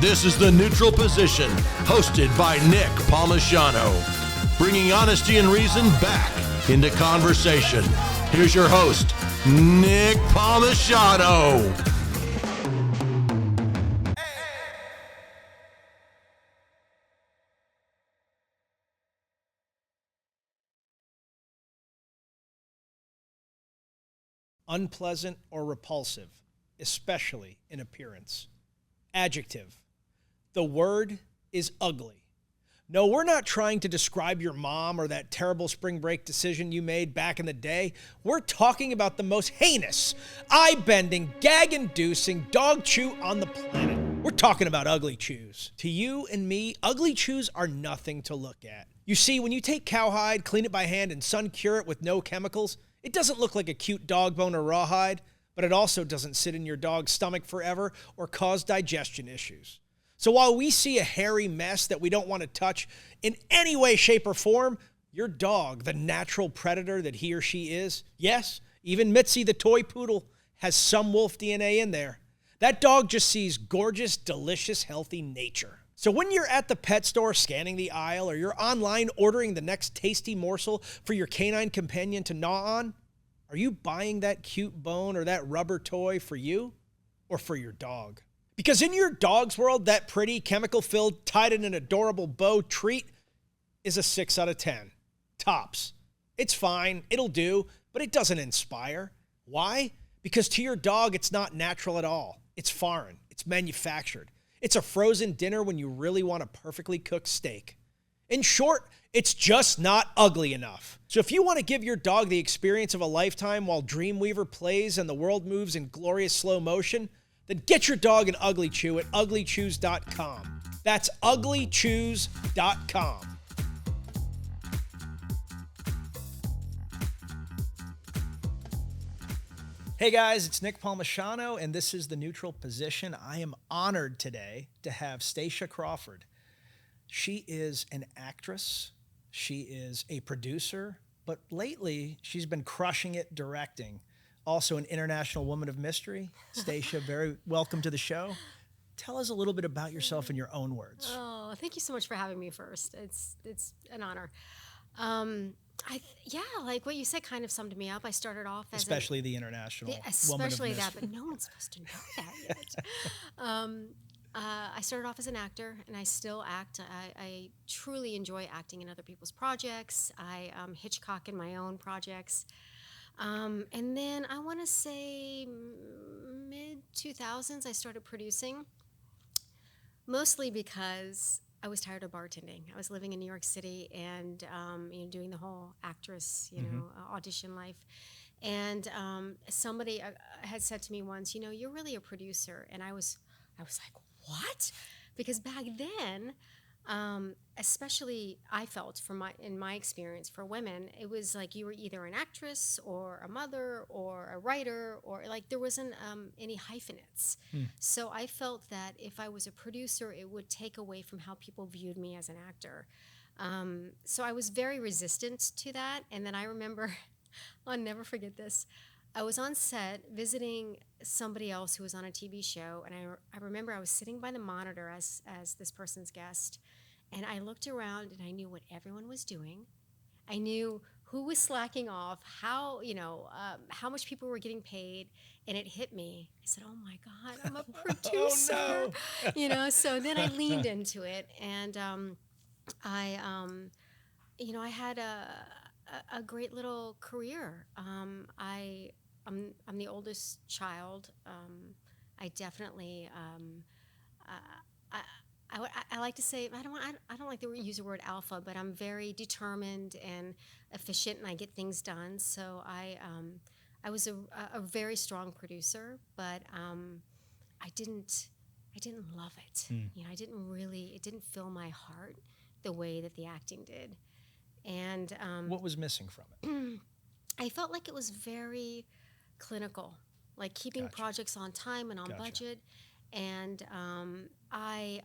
This is The Neutral Position, hosted by Nick Palmisano, bringing honesty and reason back into conversation. Here's your host, Nick Palmisano. Unpleasant or repulsive, especially in appearance. Adjective. The word is ugly. No, we're not trying to describe your mom or that terrible spring break decision you made back in the day. We're talking about the most heinous, eye-bending, gag-inducing dog chew on the planet. We're talking about ugly chews. To you and me, ugly chews are nothing to look at. You see, when you take cowhide, clean it by hand, and sun cure it with no chemicals, it doesn't look like a cute dog bone or rawhide, but it also doesn't sit in your dog's stomach forever or cause digestion issues. So while we see a hairy mess that we don't want to touch in any way, shape, or form, your dog, the natural predator that he or she is, yes, even Mitzi the toy poodle has some wolf DNA in there. That dog just sees gorgeous, delicious, healthy nature. So when you're at the pet store scanning the aisle or you're online ordering the next tasty morsel for your canine companion to gnaw on, are you buying that cute bone or that rubber toy for you or for your dog? Because in your dog's world, that pretty, chemical-filled, tied in an adorable bow treat is a 6 out of 10. Tops. It's fine, it'll do, but it doesn't inspire. Why? Because to your dog, it's not natural at all. It's foreign. It's manufactured. It's a frozen dinner when you really want a perfectly cooked steak. In short, it's just not ugly enough. So if you want to give your dog the experience of a lifetime while Dreamweaver plays and the world moves in glorious slow motion, then get your dog an Ugly Chew at uglychews.com. That's uglychews.com. Hey guys, it's Nick Palmisano, and this is The Neutral Position. I am honored today to have Stacia Crawford. She is an actress. She is a producer, but lately she's been crushing it directing. Also an international woman of mystery. Stacia, very welcome to the show. Tell us a little bit about yourself in your own words. Oh, thank you so much for having me first. It's an honor. Like what you said kind of summed me up. I started off as especially the international woman of especially that, mystery. but no one's supposed to know that yet. I started off as an actor, and I still act. I truly enjoy acting in other people's projects. I Hitchcock in my own projects. And then I want to say mid-2000s, I started producing, mostly because I was tired of bartending. I was living in New York City and doing the whole actress, audition life. And somebody had said to me once, you're really a producer. And I was like, what? Because back then, especially I felt in my experience for women, it was like you were either an actress or a mother or a writer, or like there wasn't any hyphenates. So I felt that if I was a producer, it would take away from how people viewed me as an actor. So I was very resistant to that. And then I remember, I'll never forget this. I was on set visiting somebody else who was on a TV show, and I remember I was sitting by the monitor as this person's guest, and I looked around and I knew what everyone was doing. I knew who was slacking off, how much people were getting paid, and it hit me. I said, "Oh my God, I'm a producer!" Oh, no. So then I leaned into it, and I had a great little career. I'm the oldest child. I definitely I like to say I don't like to use the word alpha, but I'm very determined and efficient, and I get things done. So I was a very strong producer, but I didn't love it. It didn't fill my heart the way that the acting did. And what was missing from it? I felt like it was very clinical, like keeping Gotcha. projects on time and on Gotcha. budget. And I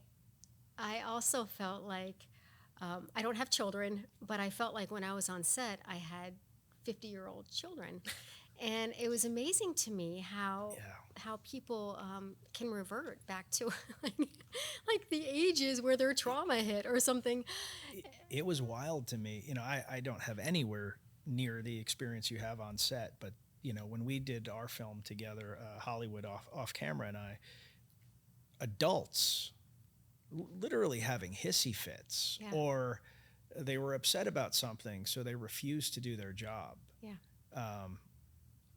also felt like I don't have children, but I felt like when I was on set, I had 50-year-old children. And it was amazing to me how people can revert back to like the ages where their trauma hit or something. It was wild to me. I don't have anywhere near the experience you have on set, but when we did our film together, Hollywood off camera, and adults literally having hissy fits, or they were upset about something, so they refused to do their job.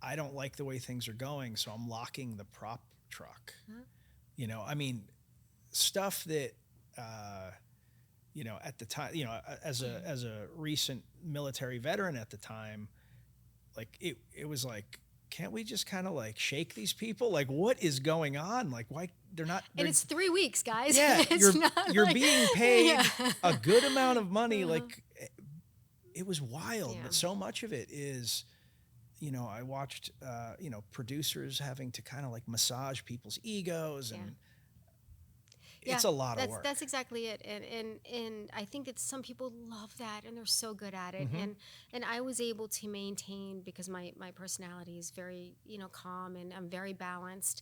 I don't like the way things are going, so I'm locking the prop truck. Stuff that, at the time, as a recent military veteran at the time, like it was like, can't we just kind of like shake these people? Like, what is going on? Like, why they're not? And it's 3 weeks, guys. Yeah, you're like, being paid a good amount of money. Like, it was wild, but so much of it is. I watched, producers having to kind of like massage people's egos, and it's a lot of work. That's exactly it. And I think that some people love that and they're so good at it. And I was able to maintain, because my personality is very, calm, and I'm very balanced.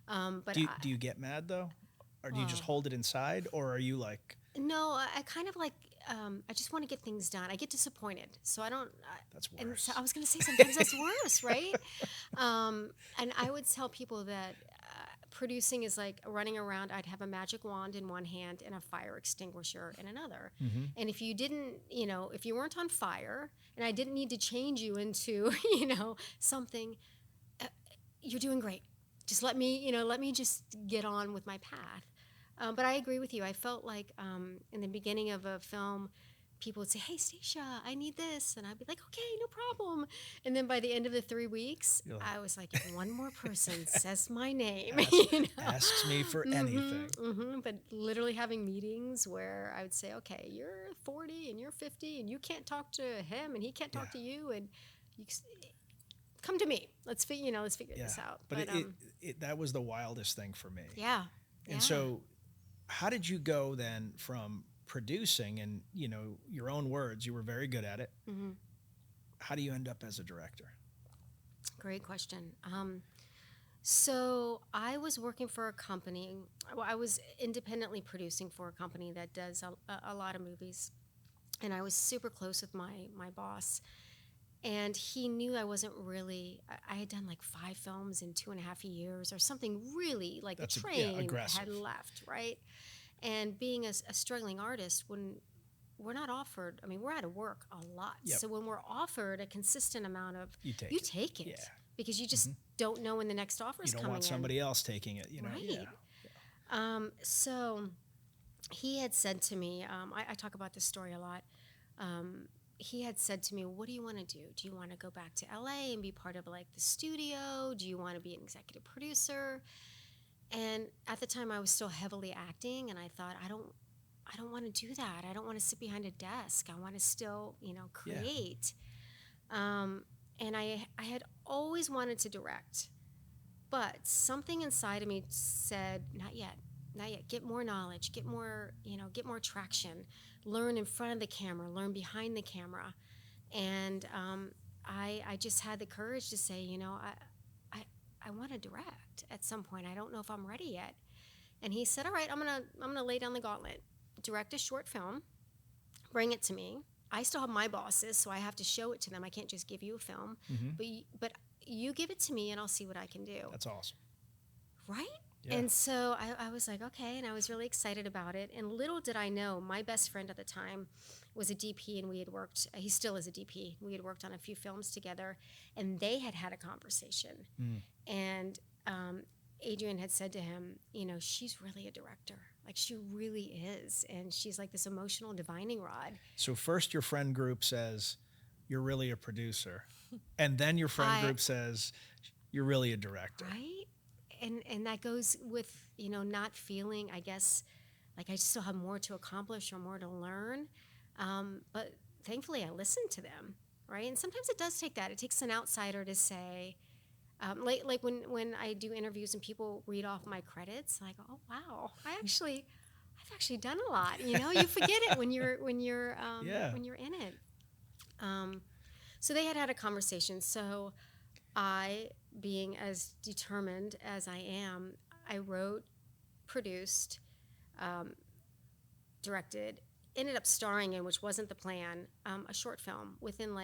But do you get mad though? Or do you just hold it inside? Or are you like... No, I kind of like, I just want to get things done. I get disappointed, so I don't. That's worse. And so I was going to say sometimes that's worse, right? And I would tell people that producing is like running around. I'd have a magic wand in one hand and a fire extinguisher in another. And if you didn't, if you weren't on fire, and I didn't need to change you into, something, you're doing great. Just let me just get on with my path. But I agree with you. I felt like in the beginning of a film, people would say, "Hey, Stacia, I need this," and I'd be like, "Okay, no problem." And then by the end of the 3 weeks, I was like, if one more person says my name, asks me for anything. But literally having meetings where I would say, "Okay, you're 40 and you're 50, and you can't talk to him, and he can't talk to you, and you come to me. Let's figure this out." But that was the wildest thing for me. Yeah. And so, how did you go then from producing and, your own words, you were very good at it. How do you end up as a director? Great question. So I was working for a company. I was independently producing for a company that does a lot of movies. And I was super close with my boss. And he knew I wasn't really, I had done like 5 films in 2.5 years or something really, like the train had left, right? And being a struggling artist, when we're not offered, we're out of work a lot. So when we're offered a consistent amount of, you take it. Because you just don't know when the next offer is coming in. You don't want somebody else taking it, Right. So he had said to me, I talk about this story a lot. He had said to me, "What do you want to do? Do you want to go back to LA and be part of like the studio? Do you want to be an executive producer?" And at the time I was still heavily acting, and I thought, I don't want to do that. I don't want to sit behind a desk. I want to still, create. And I had always wanted to direct, but something inside of me said, not yet. Get more knowledge, get more traction, learn in front of the camera, learn behind the camera. And I just had the courage to say, I want to direct at some point. I don't know if I'm ready yet. And he said, "All right, I'm gonna lay down the gauntlet, direct a short film, bring it to me. I still have my bosses, so I have to show it to them. I can't just give you a film, but you give it to me, and I'll see what I can do." That's awesome. Right? Yeah. And so I was like, okay, and I was really excited about it. And little did I know, my best friend at the time was a DP, and we had worked, he still is a DP. We had worked on a few films together, and they had had a conversation. And Adrian had said to him, "She's really a director. Like, she really is. And she's like this emotional divining rod." So first your friend group says, "You're really a producer." And then your friend group says, "You're really a director." Right? And that goes with, not feeling, I guess, like I still have more to accomplish or more to learn. But thankfully I listened to them, right? And sometimes it does take that. It takes an outsider to say, like when I do interviews and people read off my credits, like, "Oh, wow, I've actually done a lot." You forget it when you're in it. So they had a conversation. So I, being as determined as I am, I wrote, produced, directed, ended up starring in, which wasn't the plan, a short film within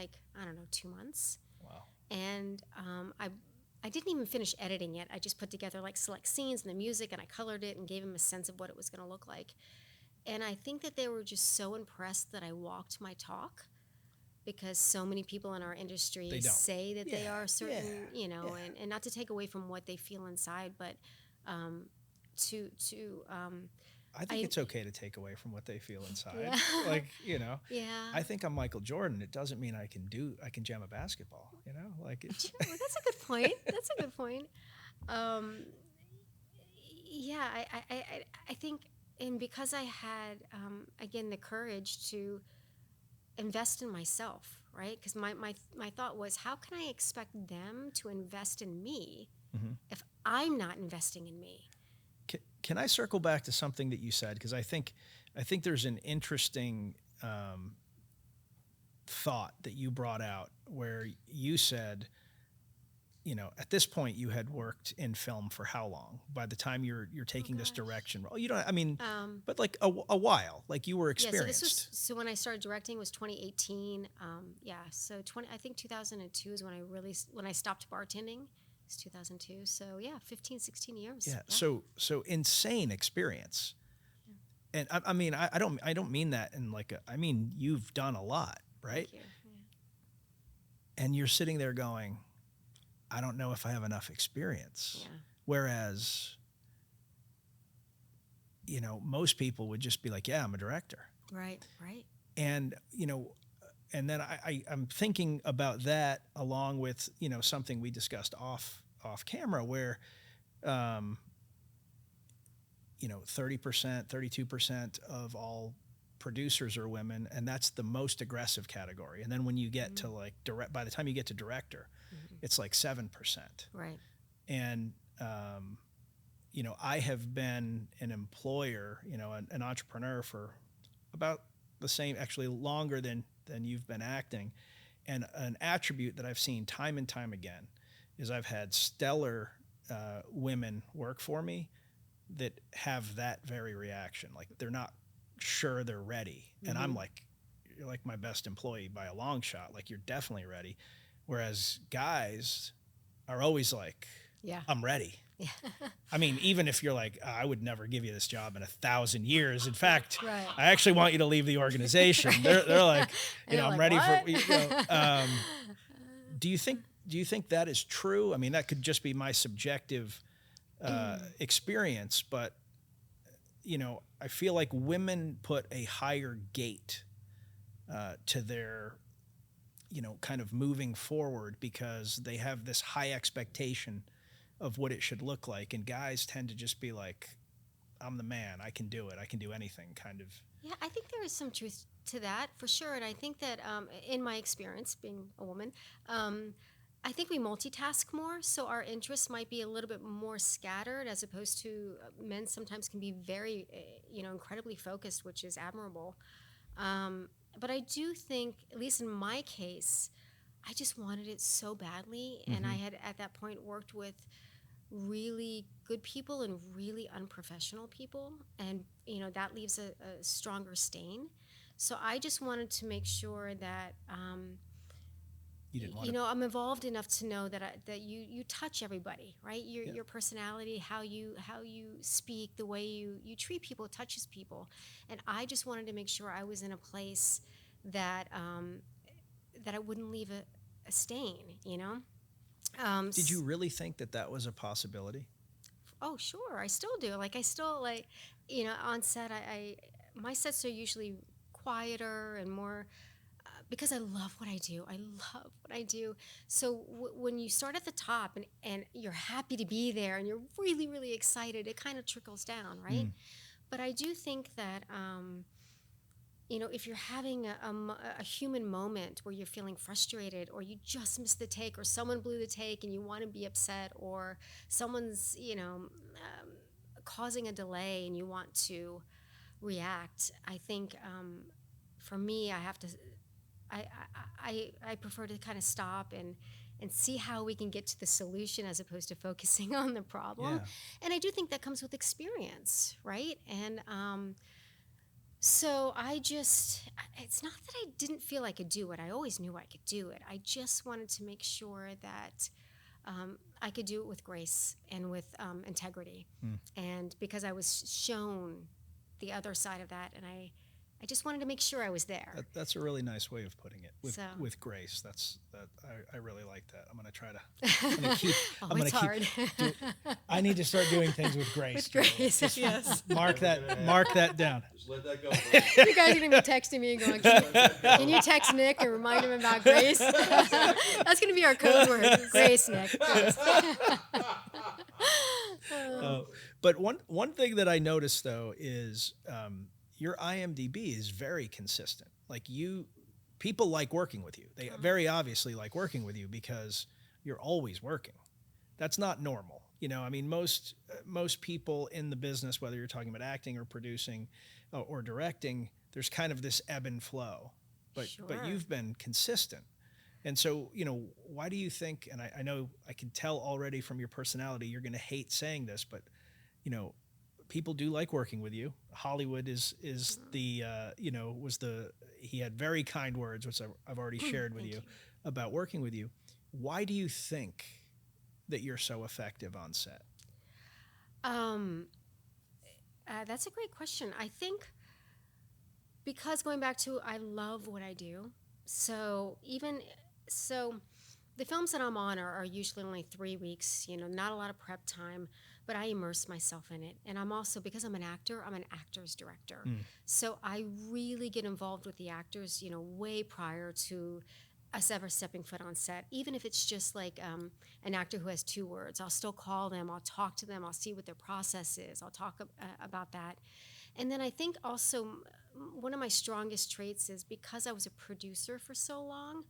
2 months. Wow. And I didn't even finish editing it. I just put together select scenes and the music, and I colored it and gave them a sense of what it was going to look like. And I think that they were just so impressed that I walked my talk, because so many people in our industry say that they are certain, and not to take away from what they feel inside, but I think it's okay to take away from what they feel inside. Yeah. Yeah. I think I'm Michael Jordan. It doesn't mean I can jam a basketball, it's Sure, that's a good point. That's a good point. Yeah, I think, and because I had, again, the courage to invest in myself, right? Because my thought was, how can I expect them to invest in me if I'm not investing in me? Can I circle back to something that you said? Because I think there's an interesting thought that you brought out where you said, at this point you had worked in film for how long? By the time you're taking this direction role, but a while, you were experienced. Yeah, so when I started directing was 2018. So I think 2002 is when I stopped bartending. 2002, so 15, 16 years. Yeah. So insane experience. And I don't mean that in I mean, you've done a lot, right? Thank you. Yeah. And you're sitting there going, I don't know if I have enough experience. Yeah. Whereas, most people would just be like, yeah, I'm a director. Right. And, and then I'm thinking about that along with, something we discussed off camera where, 30%, 32% of all producers are women, and that's the most aggressive category. And then when you get to by the time you get to director, it's 7%. Right. And, I have been an employer, an entrepreneur for about the same, actually longer than you've been acting. And an attribute that I've seen time and time again is I've had stellar women work for me that have that very reaction. They're not sure they're ready. And I'm you're my best employee by a long shot. You're definitely ready. Whereas guys are always I'm ready. Yeah. I mean, even if you're I would never give you this job in 1,000 years. In fact, Right. I actually want you to leave the organization. They're I'm ready what? for. Do you think that is true? I mean, that could just be my subjective experience, but I feel like women put a higher gate to their, kind of moving forward because they have this high expectation of what it should look like. And guys tend to just be I'm the man, I can do it. I can do anything kind of. Yeah, I think there is some truth to that for sure. And I think that in my experience being a woman, I think we multitask more. So our interests might be a little bit more scattered as opposed to men sometimes can be very, incredibly focused, which is admirable. But I do think, at least in my case, I just wanted it so badly. And I had at that point worked with really good people and really unprofessional people. And, that leaves a stronger stain. So I just wanted to make sure that, you didn't want I'm involved enough to know that you touch everybody, right? Your personality, how you speak, the way you treat people touches people. And I just wanted to make sure I was in a place that I wouldn't leave a stain, Did you really think that was a possibility? Oh, sure. I still do. On set, my sets are usually quieter and more, because I love what I do. So when you start at the top and you're happy to be there and you're really, really excited, it kind of trickles down, right? But I do think that, if you're having a human moment where you're feeling frustrated or you just missed the take or someone blew the take and you want to be upset or someone's, causing a delay and you want to react, I think for me, I I prefer to kind of stop and see how we can get to the solution as opposed to focusing on the problem. Yeah. And I do think that comes with experience, right? And so it's not that I didn't feel I could do it. I always knew I could do it. I just wanted to make sure that I could do it with grace and with integrity. And because I was shown the other side of that, and I just wanted to make sure I was there. That's a really nice way of putting it. With grace. I really like that. I'm gonna try to. I'm gonna keep. It's hard. I need to start doing things with grace. With grace, yes. Mark that down. Just let that go. You guys are gonna be texting me and going, "Can you text Nick and remind him about grace?" That's gonna be our code word. Grace, Nick. Grace. But one thing that I noticed though is your IMDb is very consistent. Like people like working with you. They very obviously like working with you because you're always working. That's not normal. I mean, most people in the business, whether you're talking about acting or producing or directing, there's kind of this ebb and flow. But you've been consistent. And so, why do you think, and I know I can tell already from your personality, you're going to hate saying this, but, people do like working with you. Hollywood is the, he had very kind words, which I've already shared with you about working with you. Why do you think that you're so effective on set? That's a great question. I think because going back to, I love what I do. So the films that I'm on are usually only 3 weeks, not a lot of prep time, but I immerse myself in it. And I'm also, because I'm an actor, I'm an actor's director. So I really get involved with the actors, way prior to us ever stepping foot on set. Even if it's just like an actor who has 2 words, I'll still call them, I'll talk to them, I'll see what their process is, I'll talk about that. And then I think also one of my strongest traits is because I was a producer for so long,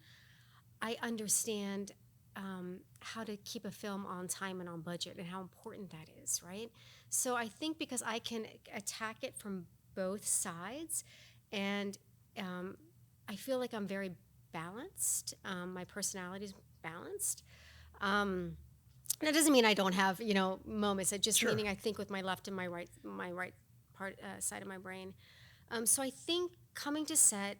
I understand how to keep a film on time and on budget and how important that is, right? So I think because I can attack it from both sides, and I feel like I'm very balanced. My personality is balanced. That doesn't mean I don't have, moments. It just meaning I think with my left and my right part side of my brain. So I think coming to set,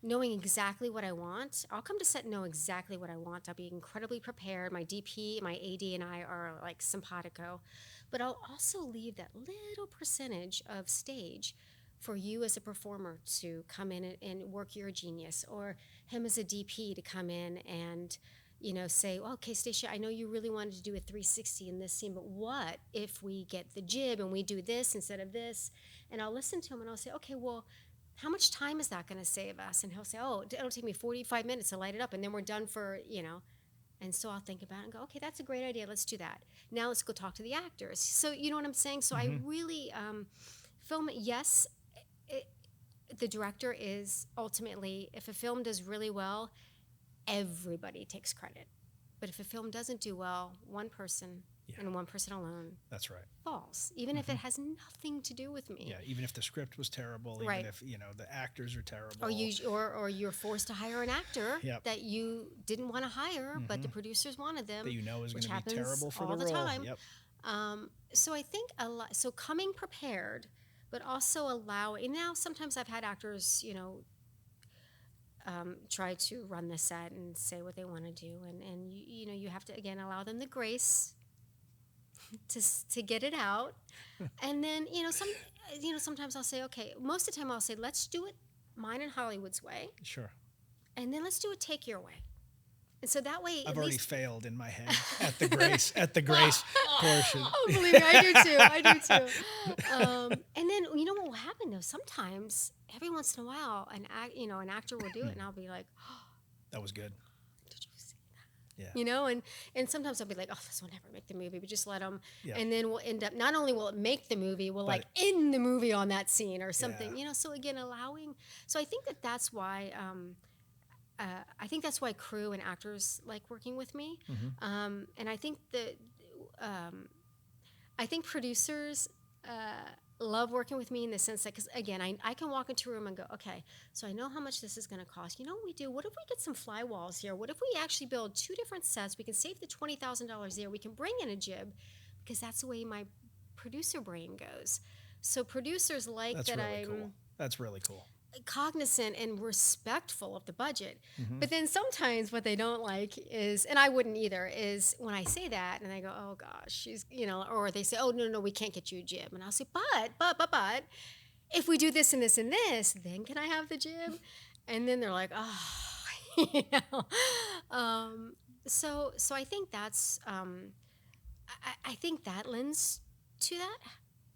knowing exactly what I want. I'll come to set and know exactly what I want. I'll be incredibly prepared. My DP, my AD, and I are like simpatico. But I'll also leave that little percentage of stage for you as a performer to come in and work your genius, or him as a DP to come in and, say, well, okay, Stacia, I know you really wanted to do a 360 in this scene, but what if we get the jib and we do this instead of this? And I'll listen to him and I'll say, okay, well, how much time is that going to save us? And he'll say, oh, it'll take me 45 minutes to light it up, and then we're done for, And so I'll think about it and go, okay, that's a great idea. Let's do that. Now let's go talk to the actors. So you know what I'm saying? So I really film it. Yes, the director is ultimately, if a film does really well, everybody takes credit. But if a film doesn't do well, one person and one person alone, that's right, falls, even if it has nothing to do with me. Yeah, even if the script was terrible, even if the actors are terrible, or you're forced to hire an actor that you didn't want to hire, but the producers wanted them, that is going to be terrible for all the the role. time. So I think so coming prepared, but also allowing. Now sometimes I've had actors, try to run the set and say what they want to do, and you have to again allow them the grace to get it out. And then sometimes I'll say, okay, most of the time I'll say, let's do it mine and Hollywood's way, and then let's do it take your way. And so that way, I've already failed in my head at the grace portion. Oh, believe me, I do too. And then what will happen though? Sometimes, every once in a while, an actor will do it, and I'll be like, oh, that was good. Did you see that? Yeah. And sometimes I'll be like, oh, this will never make the movie, but just let them. Yeah. And then we'll end up, not only will it make the movie, we'll end the movie on that scene or something. Yeah. So again, allowing. So I think that's why. I think that's why crew and actors like working with me, and I think that I think producers love working with me in the sense that, because again, I can walk into a room and go, okay, so I know how much this is going to cost. You know what we do? What if we get some fly walls here? What if we actually build 2 different sets? We can save the $20,000 there. We can bring in a jib, because that's the way my producer brain goes. So producers like That's that really cool. That's really cool. Cognizant and respectful of the budget. But then sometimes what they don't like is, and I wouldn't either, is when I say that and I go, oh gosh, she's, or they say, oh, no, we can't get you a jib. And I'll say, but, if we do this and this and this, then can I have the jib? And then they're like, oh, So I think that's, I think that lends to that.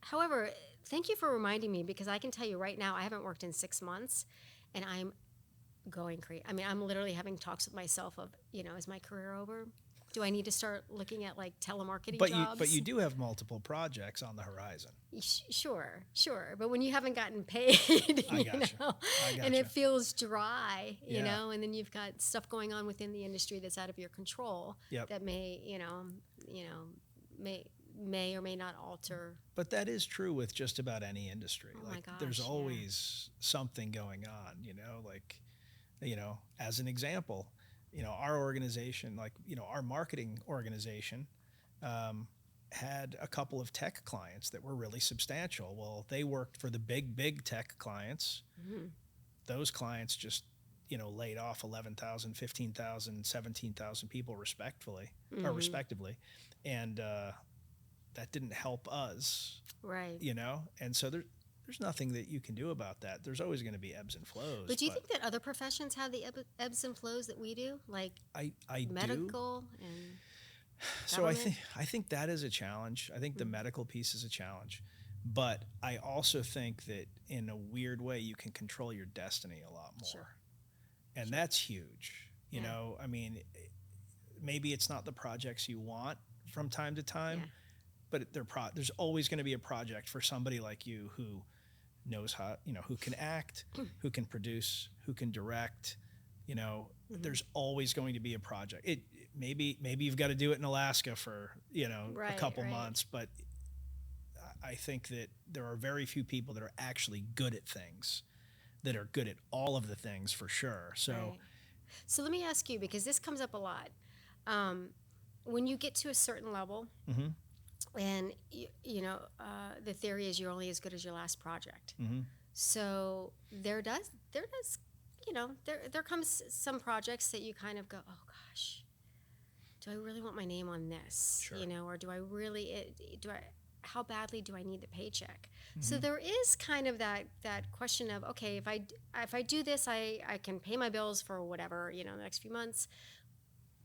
However, thank you for reminding me, because I can tell you right now, I haven't worked in 6 months, and I'm going crazy. I mean, I'm literally having talks with myself of, is my career over? Do I need to start looking at like telemarketing jobs? But you do have multiple projects on the horizon. Sure. But when you haven't gotten paid, I gotcha. And it feels dry, and then you've got stuff going on within the industry that's out of your control that may, may or may not alter. But that is true with just about any industry. Oh my gosh, there's always something going on, as an example, our organization, our marketing organization, had a couple of tech clients that were really substantial. Well, they worked for the big tech clients. Those clients just, laid off 11,000, 15,000, 17,000 people respectively. And, that didn't help us, right? And so there's nothing that you can do about that. There's always going to be ebbs and flows. But do you think that other professions have the ebbs and flows that we do, like I medical do. and so government? I think that is a challenge. I think the medical piece is a challenge, but I also think that in a weird way you can control your destiny a lot more, and that's huge. You know, I mean, maybe it's not the projects you want from time to time. But there's always going to be a project for somebody like you who knows how, who can act, who can produce, who can direct. There's always going to be a project. Maybe you've got to do it in Alaska for a couple months, but I think that there are very few people that are actually good at things, that are good at all of the things for sure. So let me ask you, because this comes up a lot. When you get to a certain level. And the theory is you're only as good as your last project. So there comes some projects that you kind of go, oh gosh, do I really want my name on this? Sure. Or do I really? How badly do I need the paycheck? So there is kind of that question of, okay, if I do this, I can pay my bills for whatever the next few months,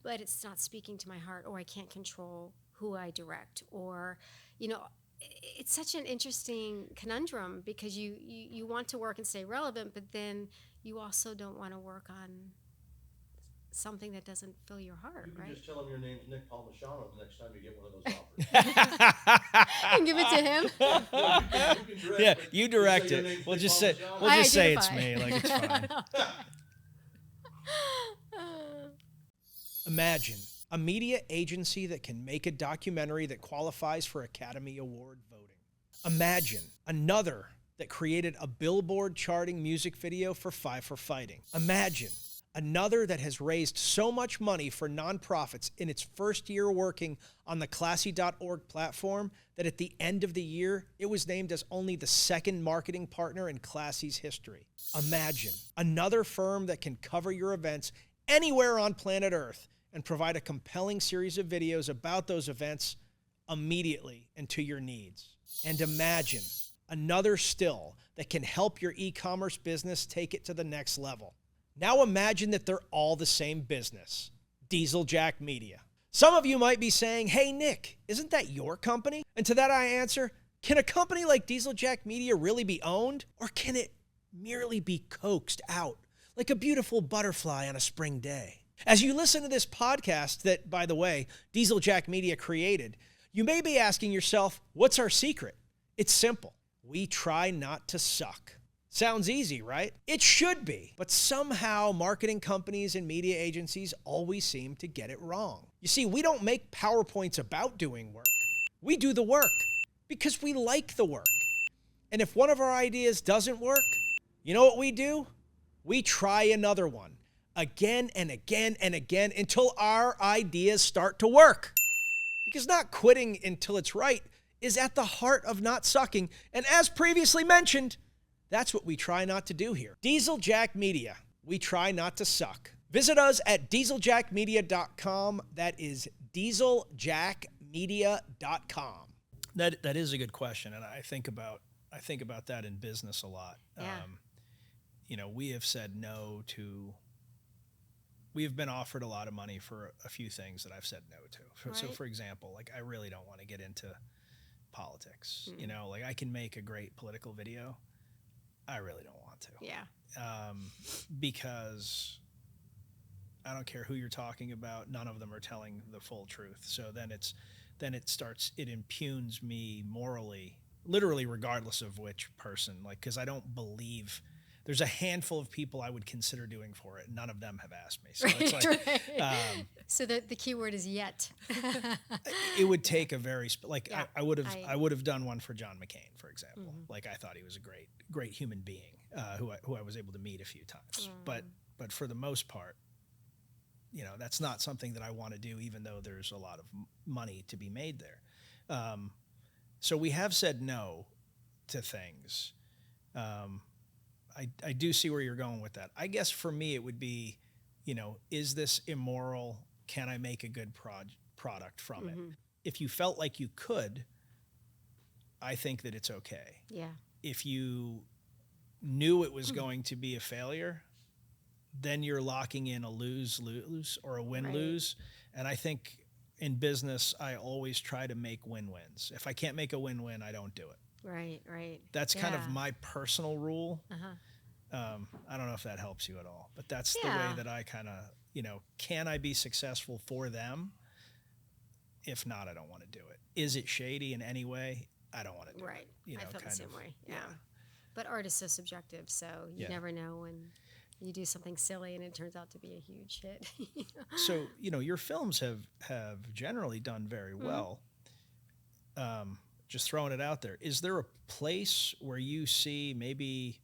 but it's not speaking to my heart, or I can't control who I direct, or, it's such an interesting conundrum, because you want to work and stay relevant, but then you also don't want to work on something that doesn't fill your heart, you can right? just tell him your name's Nick Palmachano the next time you get one of those offers. And give it to him. You can direct, you direct say it. We'll just I say it's identify. me. Like, it's fine. Imagine a media agency that can make a documentary that qualifies for Academy Award voting. Imagine another that created a Billboard charting music video for Five for Fighting. Imagine another that has raised so much money for nonprofits in its first year working on the Classy.org platform that at the end of the year, it was named as only the second marketing partner in Classy's history. Imagine another firm that can cover your events anywhere on planet Earth and provide a compelling series of videos about those events immediately and to your needs. And imagine another still that can help your e-commerce business take it to the next level. Now imagine that they're all the same business, Dieseljack Media. Some of you might be saying, hey, Nick, isn't that your company? And to that I answer, can a company like Dieseljack Media really be owned? Or can it merely be coaxed out like a beautiful butterfly on a spring day? As you listen to this podcast that, by the way, Dieseljack Media created, you may be asking yourself, what's our secret? It's simple. We try not to suck. Sounds easy, right? It should be, but somehow marketing companies and media agencies always seem to get it wrong. You see, we don't make PowerPoints about doing work. We do the work because we like the work. And if one of our ideas doesn't work, you know what we do? We try another one again and again and again until our ideas start to work. Because not quitting until it's right is at the heart of not sucking. And as previously mentioned, that's what we try not to do here. Diesel Jack Media. We try not to suck. Visit us at dieseljackmedia.com. That is dieseljackmedia.com. That is a good question, and I think about that in business a lot. Yeah. We have said no to. We have been offered a lot of money for a few things that I've said no to. Right. So, for example, like I really don't want to get into politics. Like I can make a great political video. I really don't want to. Yeah. Because I don't care who you're talking about. None of them are telling the full truth. So then it impugns me morally, literally regardless of which person, like, cause I don't believe there's a handful of people I would consider doing for it. None of them have asked me. So it's like, right. So the key word is yet. It would take a very, I would have done one for John McCain, for example. Mm-hmm. Like I thought he was a great human being, who I was able to meet a few times. But for the most part, that's not something that I want to do, even though there's a lot of money to be made there. So we have said no to things. I do see where you're going with that. I guess for me, it would be, is this immoral? Can I make a good product from it? If you felt like you could, I think that it's okay. Yeah. If you knew it was going to be a failure, then you're locking in a lose-lose or a win-lose. Right. And I think in business, I always try to make win-wins. If I can't make a win-win, I don't do it. Right. That's kind of my personal rule. I don't know if that helps you at all, but that's the way that I kind of, can I be successful for them? If not, I don't want to do it. Is it shady in any way? I don't want to do it. Right. I feel the same way. Yeah. But art is so subjective, so you never know when you do something silly and it turns out to be a huge hit. So, your films have generally done very well. Just throwing it out there. Is there a place where you see maybe,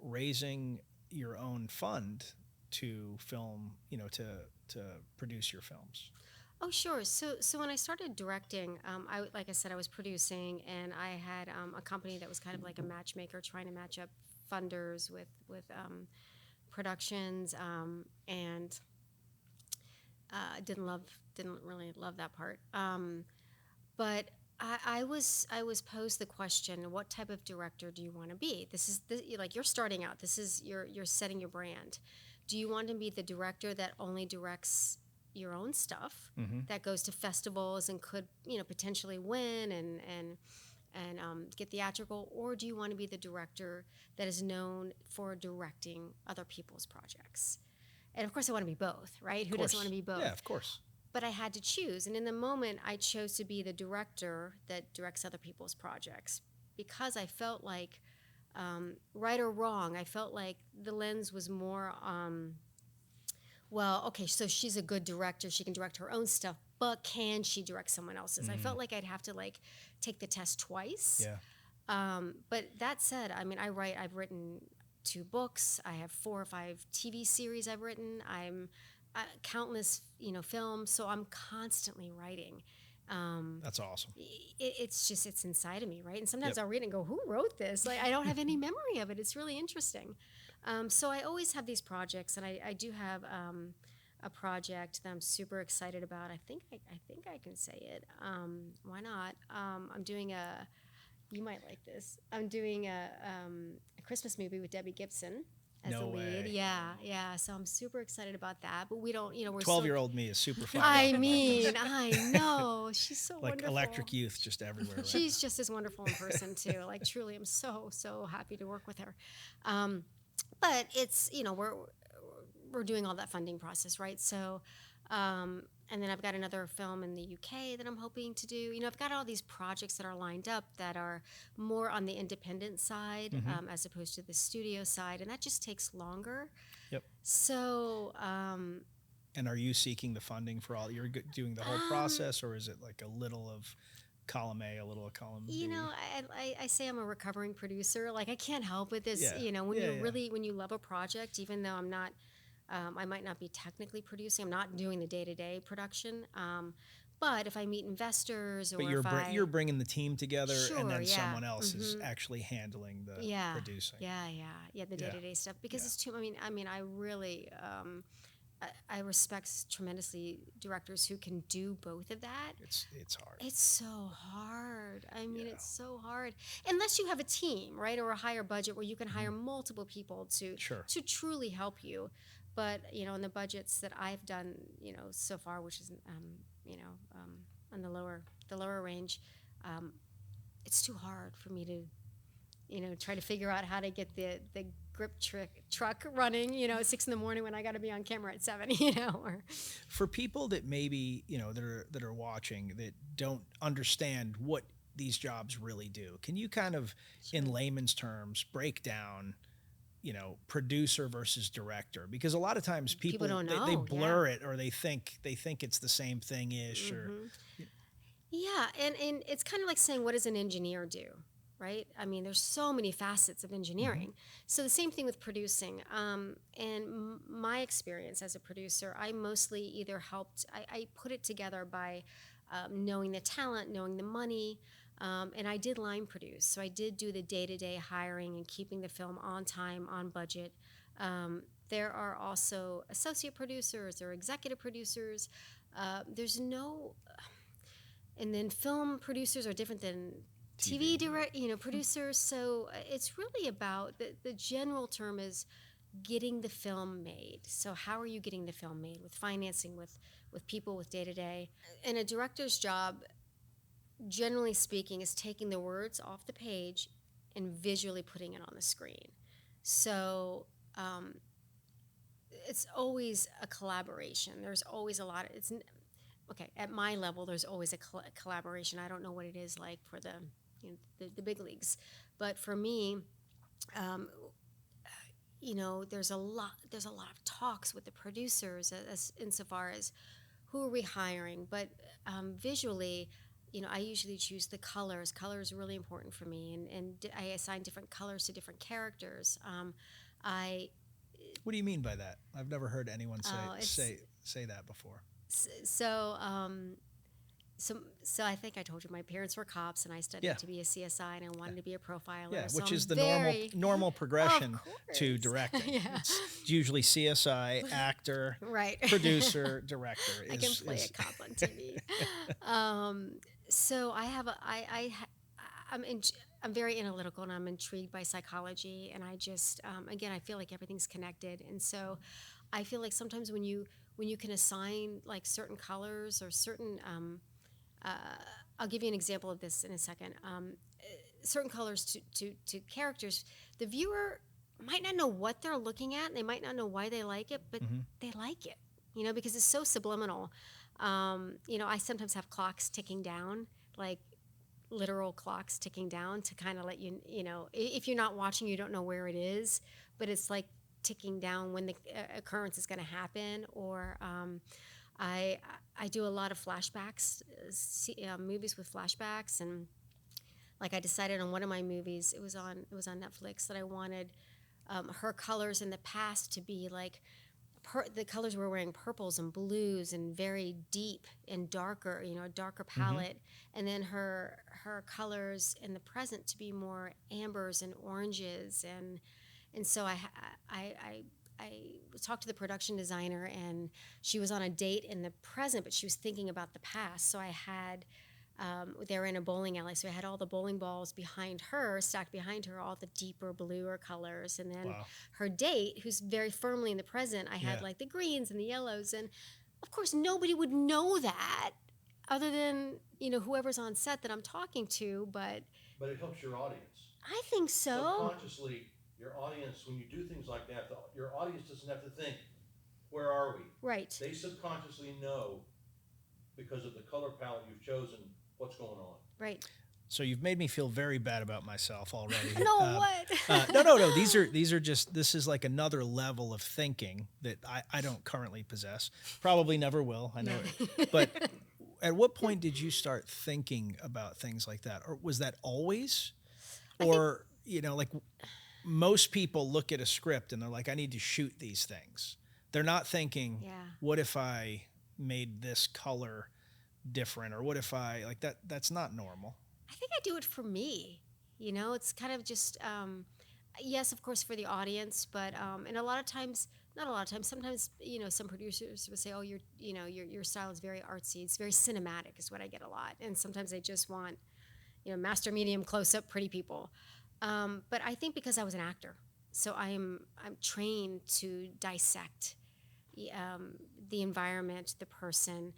raising your own fund to film, to produce your films? Oh, sure. So when I started directing, like I said, I was producing, and I had a company that was kind of like a matchmaker, trying to match up funders with productions, and didn't really love that part. But I was posed the question: what type of director do you want to be? Like you're starting out. This is you're setting your brand. Do you want to be the director that only directs your own stuff, that goes to festivals and could potentially win and get theatrical, or do you want to be the director that is known for directing other people's projects? And of course I want to be both, right? Who doesn't want to be both? Yeah, of course. But I had to choose, and in the moment I chose to be the director that directs other people's projects, because I felt like, right or wrong, I felt like the lens was more well, okay, so she's a good director. She can direct her own stuff, but can she direct someone else's? I felt like I'd have to take the test twice. Yeah. But that said, I've written 2 books. I have 4 or 5 TV series I've written. I'm countless, films. So I'm constantly writing. That's awesome. It's inside of me, right? And sometimes I'll read it and go, who wrote this? I don't have any memory of it. It's really interesting. So I always have these projects, and I do have a project that I'm super excited about. I think I can say it. Why not? I'm doing you might like this. I'm doing a Christmas movie with Debbie Gibson as the lead. Way. Yeah. So I'm super excited about that. But we don't, we're 12-year-old me is super fun. I know. She's so wonderful. Electric youth just everywhere. Right? She's just as wonderful in person too. Truly, I'm so happy to work with her. But it's, we're doing all that funding process, right? So, and then I've got another film in the UK that I'm hoping to do. I've got all these projects that are lined up that are more on the independent side, as opposed to the studio side, and that just takes longer. Yep. So. And are you seeking the funding for all? You're doing the whole process, or is it like a little of column A, a little of column B. You know, I say I'm a recovering producer. Like, I can't help it. This, Yeah. you know, when Yeah, you yeah. really, when you love a project, even though I'm not, I might not be technically producing, I'm not doing the day-to-day production. But if I meet investors or But if you're bringing the team together, Sure, and then yeah. someone else is actually handling the producing. Yeah, the Yeah. day-to-day stuff, because Yeah. it's too, I mean, I really, I respect tremendously directors who can do both of that. It's hard. It's so hard. I mean, Yeah. it's so hard. Unless you have a team, right, or a higher budget where you can hire multiple people to Sure. to truly help you. But you know, in the budgets that I've done, you know, so far, which is you know, on the lower range, it's too hard for me to, you know, try to figure out how to get the grip truck running, you know, at 6 a.m. when I got to be on camera at 7, you know. Or For people that maybe, you know, that are watching that don't understand what these jobs really do, can you kind of, in layman's terms, break down, you know, producer versus director? Because a lot of times people don't they know, blur it, or they think it's the same thing ish. Or Yeah, and it's kind of like saying, what does an engineer do, right? I mean, there's so many facets of engineering. So the same thing with producing. And my experience as a producer, I mostly either helped, I put it together by knowing the talent, knowing the money, and I did line produce. So I did do the day-to-day hiring and keeping the film on time, on budget. There are also associate producers or executive producers. There's no... And then film producers are different than TV producers. So it's really about, the general term is getting the film made. So how are you getting the film made? With financing, with people, with day-to-day. And a director's job, generally speaking, is taking the words off the page and visually putting it on the screen. So it's always a collaboration. There's always a lot of, okay, at my level, there's always a collaboration. I don't know what it is like for the big leagues, but for me, you know, there's a lot of talks with the producers as insofar as who are we hiring, but visually, you know, I usually choose the colors. Color is really important for me, and I assign different colors to different characters. What do you mean by that? I've never heard anyone say that before. So I think I told you my parents were cops, and I studied to be a CSI, and I wanted to be a profiler. Yeah, so which I'm is the very, normal progression Of course. to directing. Yeah. It's usually CSI, actor, Right. producer, director. I can play a cop on TV. So I have I'm very analytical, and I'm intrigued by psychology, and I just again, I feel like everything's connected, and so I feel like sometimes when you can assign like certain colors or certain I'll give you an example of this in a second. Certain colors to characters, the viewer might not know what they're looking at, and they might not know why they like it, but they like it, you know, because it's so subliminal. You know, I sometimes have clocks ticking down, like literal clocks ticking down to kind of let you, you know, if you're not watching, you don't know where it is, but it's like ticking down when the occurrence is going to happen. Or I do a lot of flashbacks, movies with flashbacks, and like I decided on one of my movies, it was on Netflix, that I wanted her colors in the past to be like the colors we're wearing, purples and blues and very deep and darker, you know, a darker palette, and then her colors in the present to be more ambers and oranges, and so I talked to the production designer, and she was on a date in the present, but she was thinking about the past. So I had, they were in a bowling alley, so I had all the bowling balls behind her, stacked behind her, all the deeper bluer colors. And then her date, who's very firmly in the present, I had like the greens and the yellows. And of course, nobody would know that other than, you know, whoever's on set that I'm talking to. But it helps your audience. I think so. Subconsciously, your audience, when you do things like that, your audience doesn't have to think, where are we? Right. They subconsciously know, because of the color palette you've chosen, what's going on. Right. So you've made me feel very bad about myself already. No, what? No. These are just, this is like another level of thinking that I don't currently possess. Probably never will. I know it. But At what point did you start thinking about things like that? Or was that always? Or, like most people look at a script and they're like, I need to shoot these things. They're not thinking, what if I made this color different? Or what if I, like that's not normal. I think I do it for me. It's kind of just, yes, of course, for the audience, but and a lot of times, not a lot of times, sometimes, some producers will say, oh, your style is very artsy. It's very cinematic is what I get a lot. And sometimes they just want, master medium close-up pretty people. But I think because I was an actor, so I'm trained to dissect the environment, the person,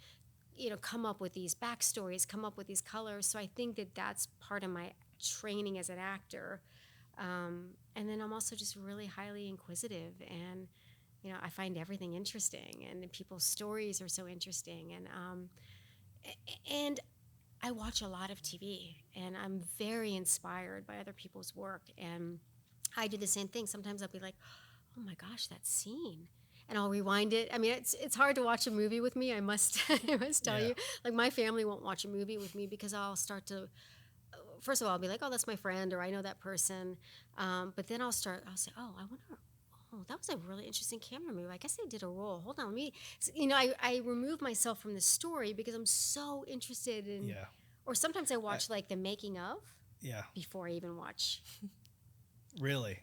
come up with these backstories, come up with these colors. So I think that that's part of my training as an actor. And then I'm also just really highly inquisitive, and I find everything interesting, and people's stories are so interesting, and I watch a lot of TV, and I'm very inspired by other people's work, and I do the same thing. Sometimes I'll be like, oh my gosh, that scene. And I'll rewind it. I mean, it's hard to watch a movie with me. I must tell you. Like, my family won't watch a movie with me because I'll start to, first of all, I'll be like, oh, that's my friend, or I know that person. But then I'll say, oh, I wonder, that was a really interesting camera move. I guess they did a roll. Hold on, I remove myself from the story because I'm so interested in, or sometimes I watch like the making of before I even watch. Really?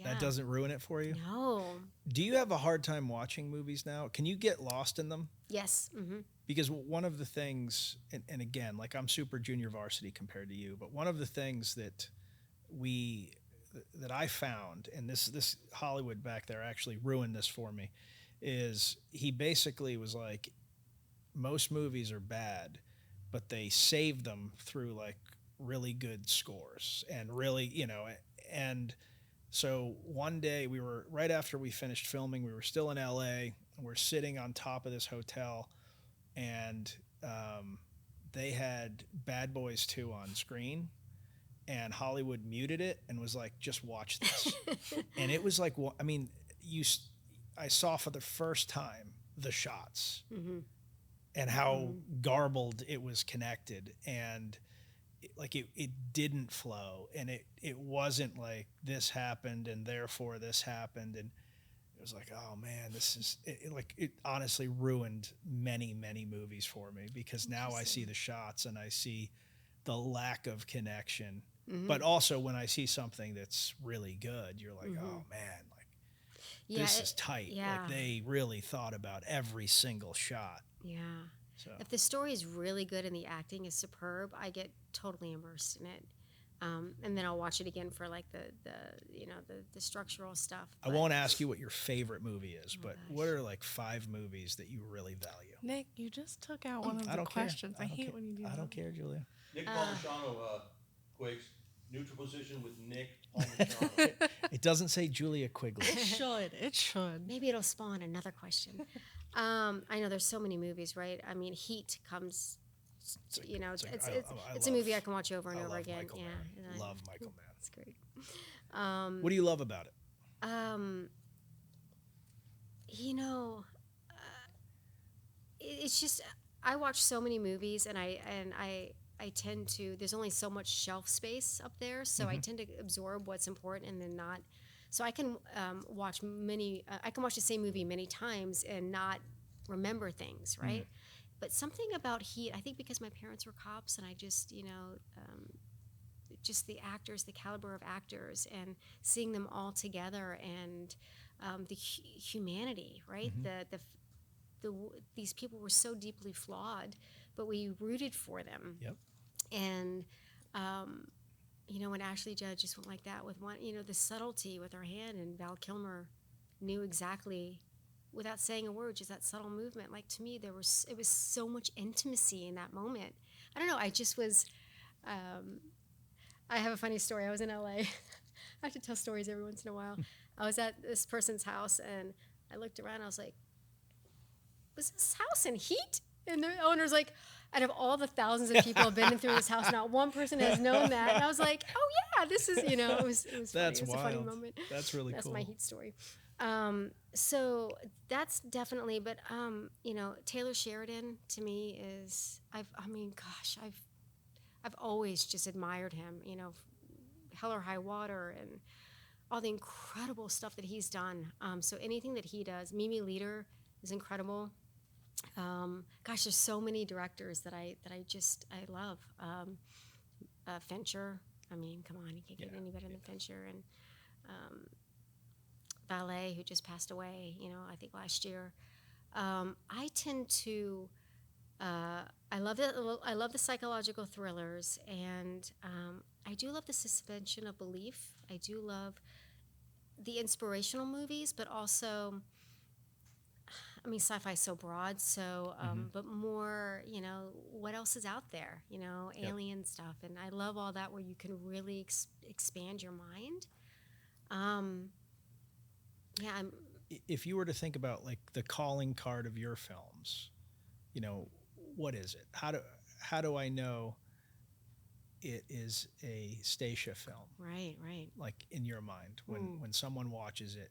That doesn't ruin it for you? No. Do you have a hard time watching movies now? Can you get lost in them? Yes. Mm-hmm. Because one of the things, and again, like I'm super junior varsity compared to you, but one of the things that I found, and this Hollywood back there actually ruined this for me, is he basically was like, most movies are bad, but they save them through like really good scores and really, and so one day we were, right after we finished filming, we were still in LA, and we're sitting on top of this hotel, and they had Bad Boys 2 on screen, and Hollywood muted it and was like, just watch this. And it was like, well, I mean, I saw for the first time the shots and how garbled it was connected, and it didn't flow, and it wasn't like this happened and therefore this happened, and it was like, oh man, this is it honestly ruined many movies for me, because now I see the shots and I see the lack of connection. But also when I see something that's really good, you're like, oh man, like this is tight. Like they really thought about every single shot. Yeah. So if the story is really good and the acting is superb, I get totally immersed in it. And then I'll watch it again for like the structural stuff. I won't ask you what your favorite movie is, but what are like 5 movies that you really value? Nick, you just took out one of the questions. I hate when you do that. I don't care, Julia. Nick Palmashano, Quakes, neutral position with Nick Palmashano. It doesn't say Julia Quigley. It should. Maybe it'll spawn another question. I know there's so many movies, right? I mean, Heat comes, it's a movie I can watch over and over again. Michael Mann. Love Michael Mann. It's great. What do you love about it? It's just, I watch so many movies, and I tend to, there's only so much shelf space up there, so I tend to absorb what's important and then not. So I can watch the same movie many times and not remember things, right? But something about Heat, I think because my parents were cops, and I just, just the actors, the caliber of actors, and seeing them all together, and the humanity, right? These people were so deeply flawed, but we rooted for them. Yep. And when Ashley Judd just went like that with one, the subtlety with her hand, and Val Kilmer knew exactly, without saying a word, just that subtle movement. Like, to me, it was so much intimacy in that moment. I don't know. I just was. I have a funny story. I was in LA. I have to tell stories every once in a while. I was at this person's house, and I looked around. I was like, "Was this house in heat?" And the owner's like, out of all the thousands of people who have been through this house, not one person has known that. And I was like, oh yeah, this is, it was funny. That's It was wild. a funny moment. That's really cool. cool. That's my Heat story. So that's definitely, but Taylor Sheridan to me is I've always just admired him. Hell or High Water and all the incredible stuff that he's done. So anything that he does, Mimi Leader is incredible. There's so many directors that I love. Fincher. I mean, come on, you can't get any better than Fincher. And Ballet, who just passed away, I think last year. I tend to, I love it. I love the psychological thrillers, and I do love the suspension of belief. I do love the inspirational movies, but also, sci-fi is so broad, so, but more, what else is out there, alien stuff, and I love all that where you can really expand your mind. If you were to think about like the calling card of your films, what is it? How do I know it is a Stacia film? Right. Like in your mind, when someone watches it,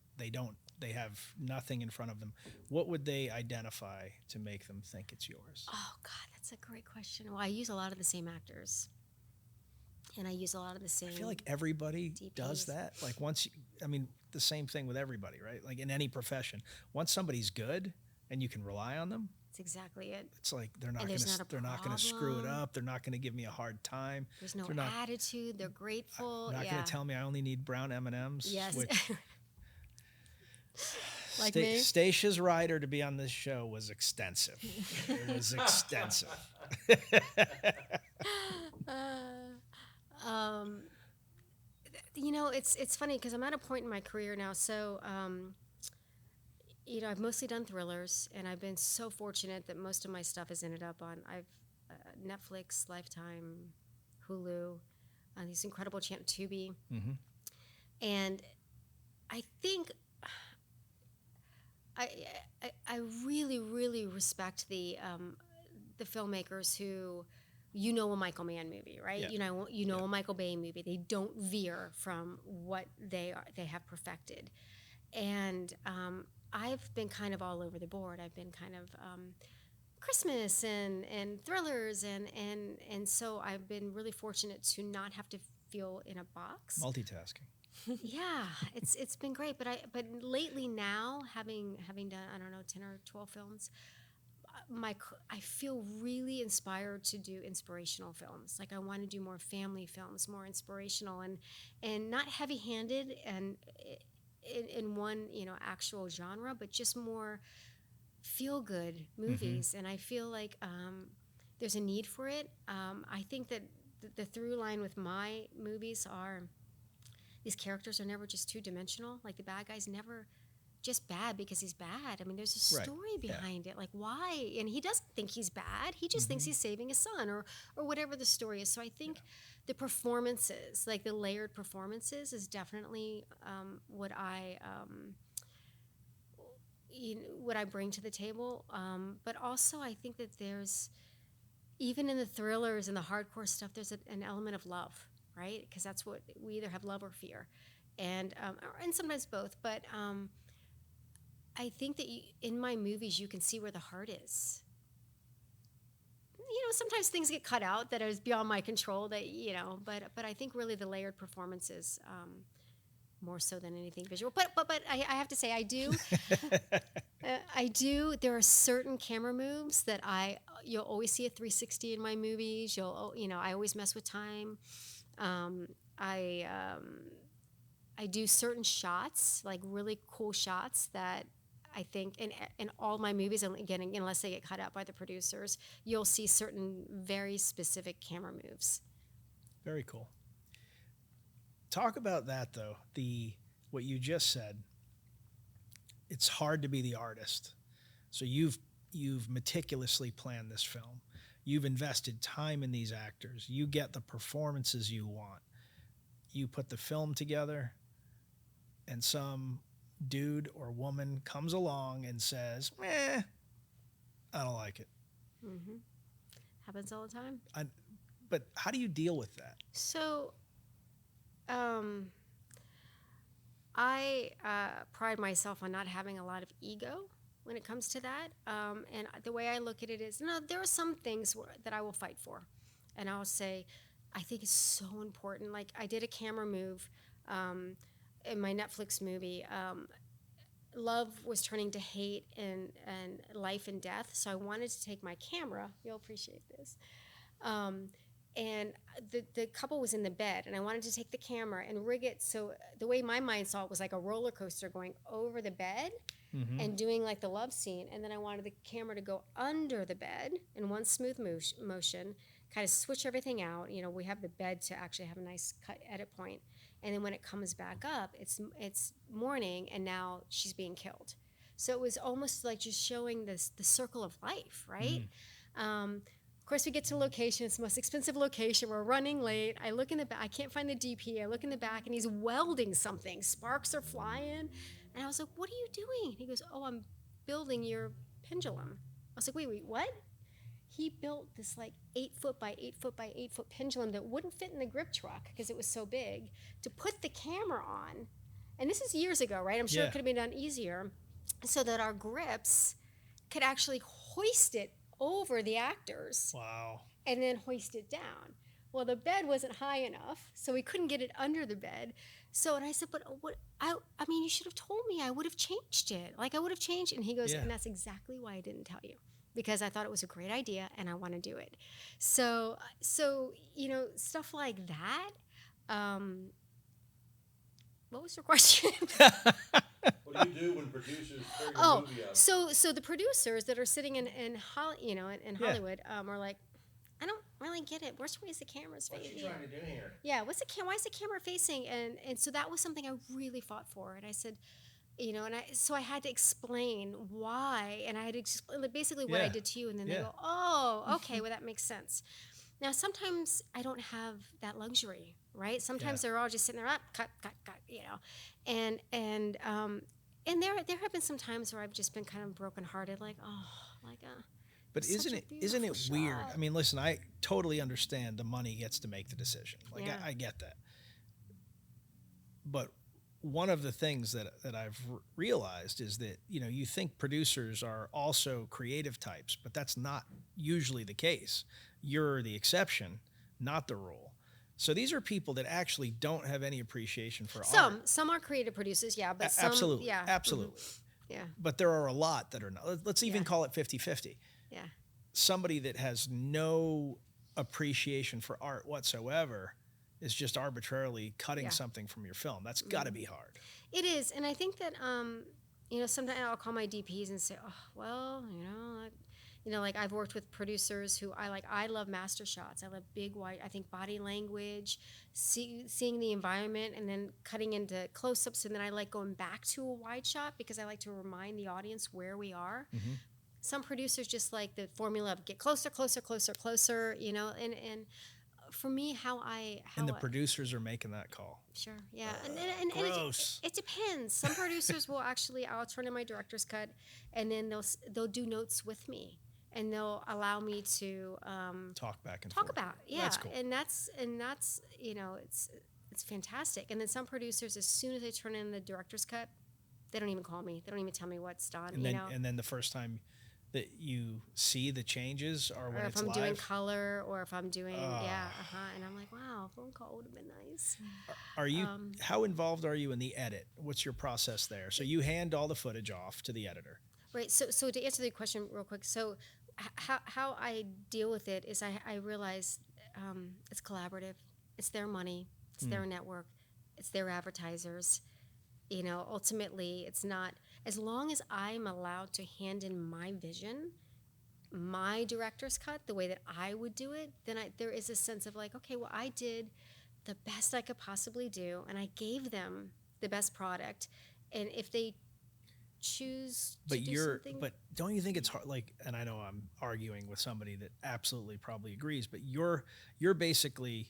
they have nothing in front of them. What would they identify to make them think it's yours? Oh God, that's a great question. Well, I use a lot of the same actors. And I use a lot of the same. I feel like everybody DPs. does that. Like the same thing with everybody, right? Like in any profession, once somebody's good and you can rely on them, that's exactly it. It's like they're not going to screw it up. They're not going to give me a hard time. There's no attitude. They're grateful. They're not going to tell me I only need brown M&Ms. Yes. Which like me. Stacia's rider to be on this show was extensive. It was extensive. It's funny because I'm at a point in my career now. So, I've mostly done thrillers, and I've been so fortunate that most of my stuff has ended up on Netflix, Lifetime, Hulu, these incredible channels, Tubi, and I think I really, really respect the filmmakers who. A Michael Mann movie, right? Yeah. A Michael Bay movie. They don't veer from what they have perfected. And I've been kind of all over the board. I've been kind of Christmas and thrillers and so I've been really fortunate to not have to feel in a box. Multitasking. Yeah, it's been great. But lately now, having done 10 or 12 films. I feel really inspired to do inspirational films. Like I want to do more family films, more inspirational and not heavy-handed and in one actual genre, but just more feel-good movies. And I feel like there's a need for it. I think that the through line with my movies are these characters are never just two-dimensional. Like the bad guy's never just bad because he's bad. There's a story behind it. Like why? And he doesn't think he's bad. He just thinks he's saving his son or whatever the story is. So I think the performances, like the layered performances, is definitely what I bring to the table. But also I think that there's, even in the thrillers and the hardcore stuff, there's an element of love, right? Because that's what we either have, love or fear. And sometimes both. But I think that in my movies, you can see where the heart is. Sometimes things get cut out that is beyond my control. But I think really the layered performances, more so than anything visual. But I have to say, I do. I do. There are certain camera moves that you'll always see a 360 in my movies. I always mess with time. I do certain shots, like really cool shots that I think in all my movies, and again, unless they get cut out by the producers, you'll see certain very specific camera moves. Very cool. Talk about that though. What you just said. It's hard to be the artist. So you've meticulously planned this film. You've invested time in these actors. You get the performances you want. You put the film together, and some dude or woman comes along and says, I don't like it. Mm-hmm. Happens all the time. But how do you deal with that? So, I pride myself on not having a lot of ego when it comes to that. And the way I look at it is, no, there are some things that I will fight for. And I'll say, I think it's so important. Like I did a camera move in my Netflix movie. Love was turning to hate and life and death. So I wanted to take my camera. You'll appreciate this. And the couple was in the bed, and I wanted to take the camera and rig it so the way my mind saw it was like a roller coaster going over the bed and doing like the love scene. And then I wanted the camera to go under the bed in one smooth motion, kind of switch everything out. You know, we have the bed to actually have a nice cut edit point. And then when it comes back up, it's morning, and now she's being killed. So it was almost like just showing the circle of life, right? Of course, we get to location. It's the most expensive location. We're running late. I look in the back. I can't find the DP. I look in the back, and he's welding something. Sparks are flying. And I was like, what are you doing? He goes, oh, I'm building your pendulum. I was like, wait, what? He built this like 8 foot by 8 foot by 8 foot pendulum that wouldn't fit in the grip truck because it was so big to put the camera on. And this is years ago, right? I'm sure it could have been done easier so that our grips could actually hoist it over the actors. Wow. And then hoist it down. Well, the bed wasn't high enough, so we couldn't get it under the bed. So, and I said, but what? I mean, you should have told me. I would have changed it. Like, I would have changed. And he goes, and that's exactly why I didn't tell you. Because I thought it was a great idea and I want to do it. So you know, stuff like that. What was your question? What do you do when producers tear your movie up? So the producers that are sitting in Hollywood are like, I don't really get it. Where's the camera's facing? What's she trying to do here? Yeah, why is the camera facing? And so that was something I really fought for. And I said, you know, so I had to explain why, and I had to explain basically what I did to you, and then they go, oh, okay, well, that makes sense. Now, sometimes I don't have that luxury, right? Sometimes they're all just sitting there, cut, you know, and there have been some times where I've just been kind of brokenhearted, like, But isn't it weird? I mean, listen, I totally understand the money gets to make the decision. Like, I get that. But one of the things that I've realized is that, you know, you think producers are also creative types, but that's not usually the case. You're the exception, not the rule. So these are people that actually don't have any appreciation for art. Some are creative producers, but some, absolutely, absolutely. Yeah. But there are a lot that are not. Let's even call it 50-50. Yeah. Somebody that has no appreciation for art whatsoever is just arbitrarily cutting something from your film. That's got to be hard. It is, and I think that you know, sometimes I'll call my DPs and say, oh, well, you know, like I've worked with producers who I love master shots. I love big white. I think body language, seeing the environment, and then cutting into close-ups, and then I like going back to a wide shot because I like to remind the audience where we are. Mm-hmm. Some producers just like the formula of get closer, you know, and for me, the producers are making that call. Sure, yeah, and gross. It depends. Some producers will actually, I'll turn in my director's cut, and then they'll do notes with me, and they'll allow me to talk back and talk forth. about, That's cool. and that's you know, it's fantastic. And then some producers, as soon as they turn in the director's cut, they don't even call me. They don't even tell me what's done. And then the first time that you see the changes or when it's live? Or if I'm doing color, or if I'm doing, and I'm like, wow, a phone call would have been nice. Are you, how involved are you in the edit? What's your process there? So you hand all the footage off to the editor. Right, so to answer the question real quick, so how I deal with it is I realize it's collaborative. It's their money, it's their network, it's their advertisers. You know, ultimately, it's not, as long as I'm allowed to hand in my vision, my director's cut, the way that I would do it, then there is a sense of like, okay, well, I did the best I could possibly do, and I gave them the best product. And if they choose to do something... But don't you think it's hard, like, and I know I'm arguing with somebody that absolutely probably agrees, but you're basically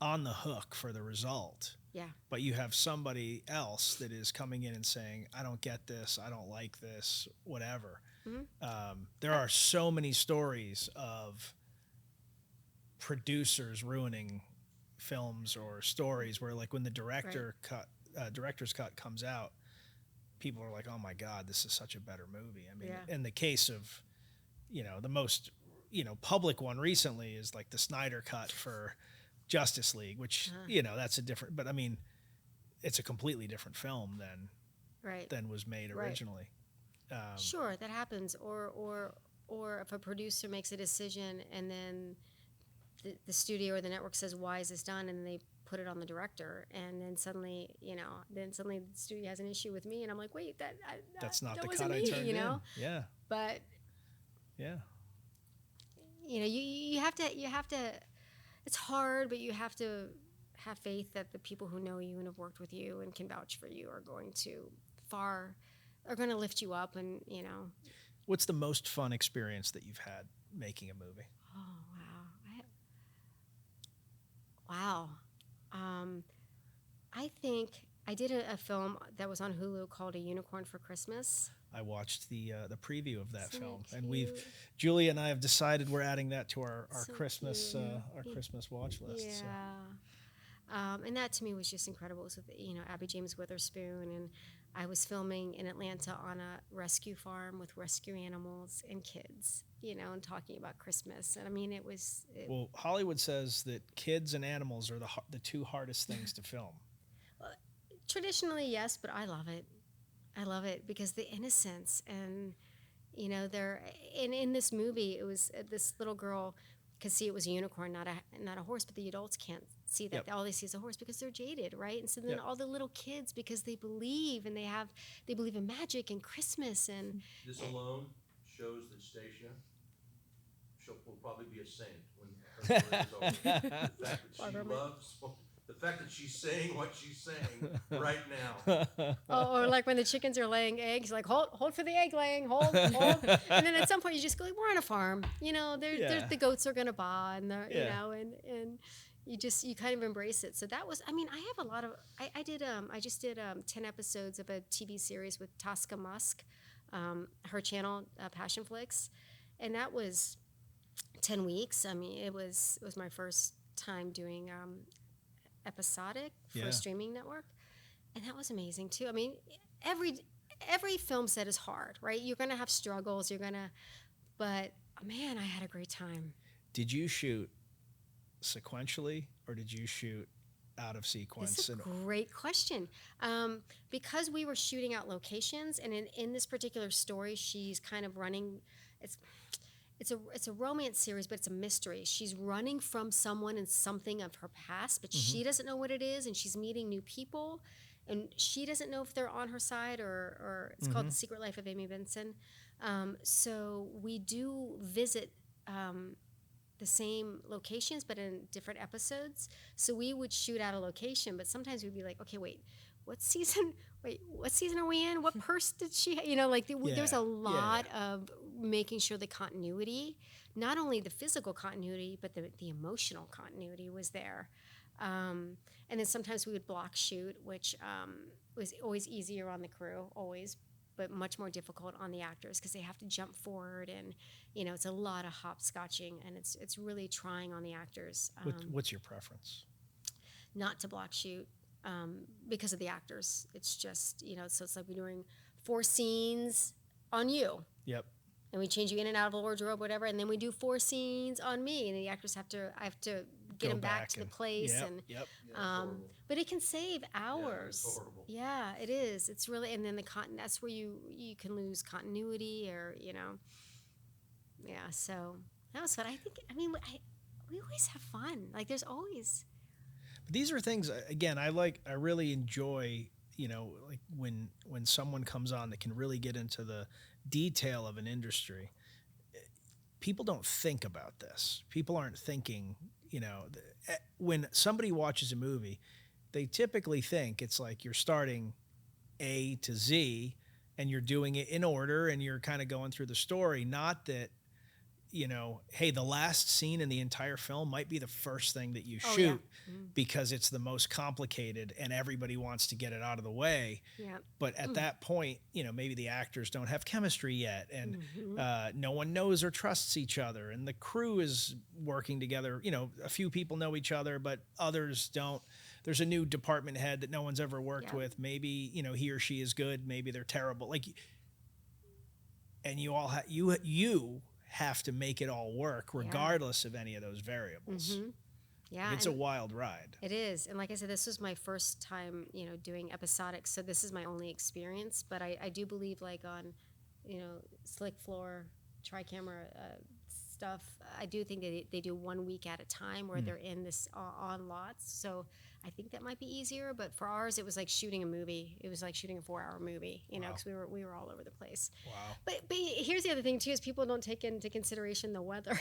on the hook for the result. Yeah. But you have somebody else that is coming in and saying, I don't get this, I don't like this, whatever. Mm-hmm. There are so many stories of producers ruining films or stories where, like, when the director director's cut comes out, people are like, oh my God, this is such a better movie. I mean, Yeah. in the case of, the most, public one recently is like the Snyder cut for Justice League, which, that's a different, but I mean, it's a completely different film than was made originally. Sure, that happens. Or if a producer makes a decision and then the studio or the network says, why is this done? And they put it on the director, and then suddenly, the studio has an issue with me, and I'm like, wait, that's not that the wasn't cut me, I turned in. Yeah. But yeah, you have to. It's hard, but you have to have faith that the people who know you and have worked with you and can vouch for you are going to lift you up, and What's the most fun experience that you've had making a movie? Oh wow! I think I did a film that was on Hulu called A Unicorn for Christmas. I watched the preview of that Isn't film, it and cute? Julie and I have decided we're adding that to our So Christmas cute. Christmas watch list. Yeah. So. And that to me was just incredible. It was with Abby James Witherspoon, and I was filming in Atlanta on a rescue farm with rescue animals and kids, and talking about Christmas. And I mean, Well, Hollywood says that kids and animals are the two hardest things to film. Traditionally, yes, but I love it. I love it because the innocence and, they're in this movie, it was this little girl could see it was a unicorn, not a horse, but the adults can't see that. Yep. All they see is a horse because they're jaded, right? And so then Yep. all the little kids, because they believe and they believe in magic and Christmas and This alone shows that Stacia will probably be a saint when her career is over. The fact that she's saying what she's saying right now. or like when the chickens are laying eggs, like hold for the egg laying, hold, and then at some point you just go, like, we're on a farm, the goats are gonna baa, and and you kind of embrace it. So that was, I mean, I have a lot of, I just did 10 episodes of a TV series with Tosca Musk, her channel, Passionflix, and that was 10 weeks. I mean, it was my first time doing episodic for a streaming network, and that was amazing too. I mean, every film set is hard, right? You're gonna have struggles, but man, I had a great time. Did you shoot sequentially or did you shoot out of sequence? That's a great question. Because we were shooting out locations, and in this particular story, she's kind of running. It's a romance series, but it's a mystery. She's running from someone and something of her past, but she doesn't know what it is, and she's meeting new people, and she doesn't know if they're on her side or it's called The Secret Life of Amy Benson. So we do visit the same locations, but in different episodes. So we would shoot out a location, but sometimes we'd be like, okay, wait, what season are we in? What purse did she, there's a lot of making sure the continuity, not only the physical continuity, but the emotional continuity was there. And then sometimes we would block shoot, which was always easier on the crew, but much more difficult on the actors because they have to jump forward, and it's a lot of hopscotching, and it's really trying on the actors. What's your preference? Not to block shoot. Because of the actors. It's just, so it's like we're doing 4 scenes on you. Yep. And we change you in and out of the wardrobe, whatever, and then we do 4 scenes on me, and the actors I have to get them back to the place. But it can save hours. Yeah, it's horrible. Yeah, it is. It's really, and then that's where you can lose continuity, or, yeah, so that was fun. We always have fun. Like, there's always... These are things, again, I really enjoy, like when someone comes on that can really get into the detail of an industry. People don't think about this. People aren't thinking, when somebody watches a movie, they typically think it's like you're starting A to Z and you're doing it in order and you're kind of going through the story, not that, hey, the last scene in the entire film might be the first thing that you shoot because it's the most complicated and everybody wants to get it out of the way. Yeah. But at that point, maybe the actors don't have chemistry yet, and no one knows or trusts each other, and the crew is working together. A few people know each other, but others don't. there's a new department head that no one's ever worked with. Maybe, you know, he or she is good. Maybe they're terrible. Like, and you all you have to make it all work regardless of any of those variables. Mm-hmm. Yeah. It's a wild ride. It is. And like I said, this was my first time, you know, doing episodic. So this is my only experience. But I do believe, like, on, you know, slick floor, tri-camera stuff, I do think they do 1 week at a time where they're in this on lots. So I think that might be easier. But for ours, it was like shooting a movie. It was like shooting a 4-hour movie, you know, because we were all over the place. Wow. But here's the other thing, too, is people don't take into consideration the weather.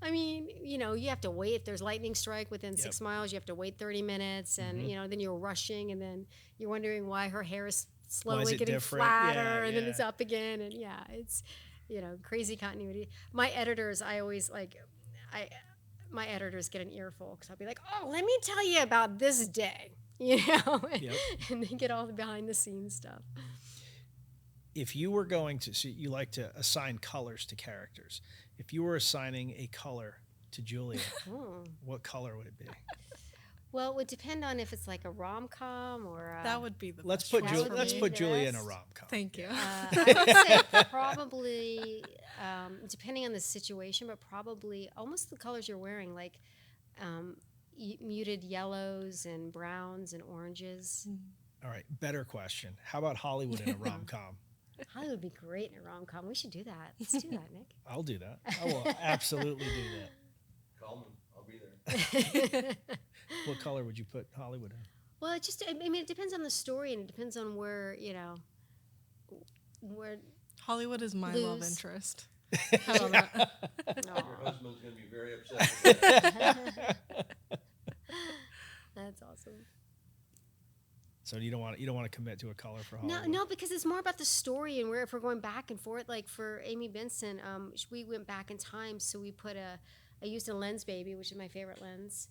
I mean, you know, you have to wait. If there's lightning strike within 6 miles, you have to wait 30 minutes. And, you know, then you're rushing, and then you're wondering why her hair is slowly getting flatter, and then it's up again. And, it's, you know, crazy continuity. My editors, my editors get an earful because I'll be like, oh, let me tell you about this day, you know, and they get all the behind-the-scenes stuff. If you were going to, so you like to assign colors to characters. If you were assigning a color to Julia, what color would it be? Well, it would depend on if it's like a rom-com or that would be the let's best put Julia in a rom-com. Thank you. I would say probably, depending on the situation, but probably almost the colors you're wearing, like muted yellows and browns and oranges. All right, better question. How about Hollywood in a rom-com? Hollywood would be great in a rom-com. We should do that. Let's do that, Nick. I'll do that. I will absolutely do that. Call me. I'll be there. What color would you put Hollywood in? Well, it depends on the story, and it depends on where, you know, where Hollywood is my blues. love interest. How about that? Your husband's going to be very upset with that. That's awesome. So you don't want to commit to a color for Hollywood? No, because it's more about the story, and if we're going back and forth, like for Amy Benson, we went back in time, so we put I used a lens baby, which is my favorite lens,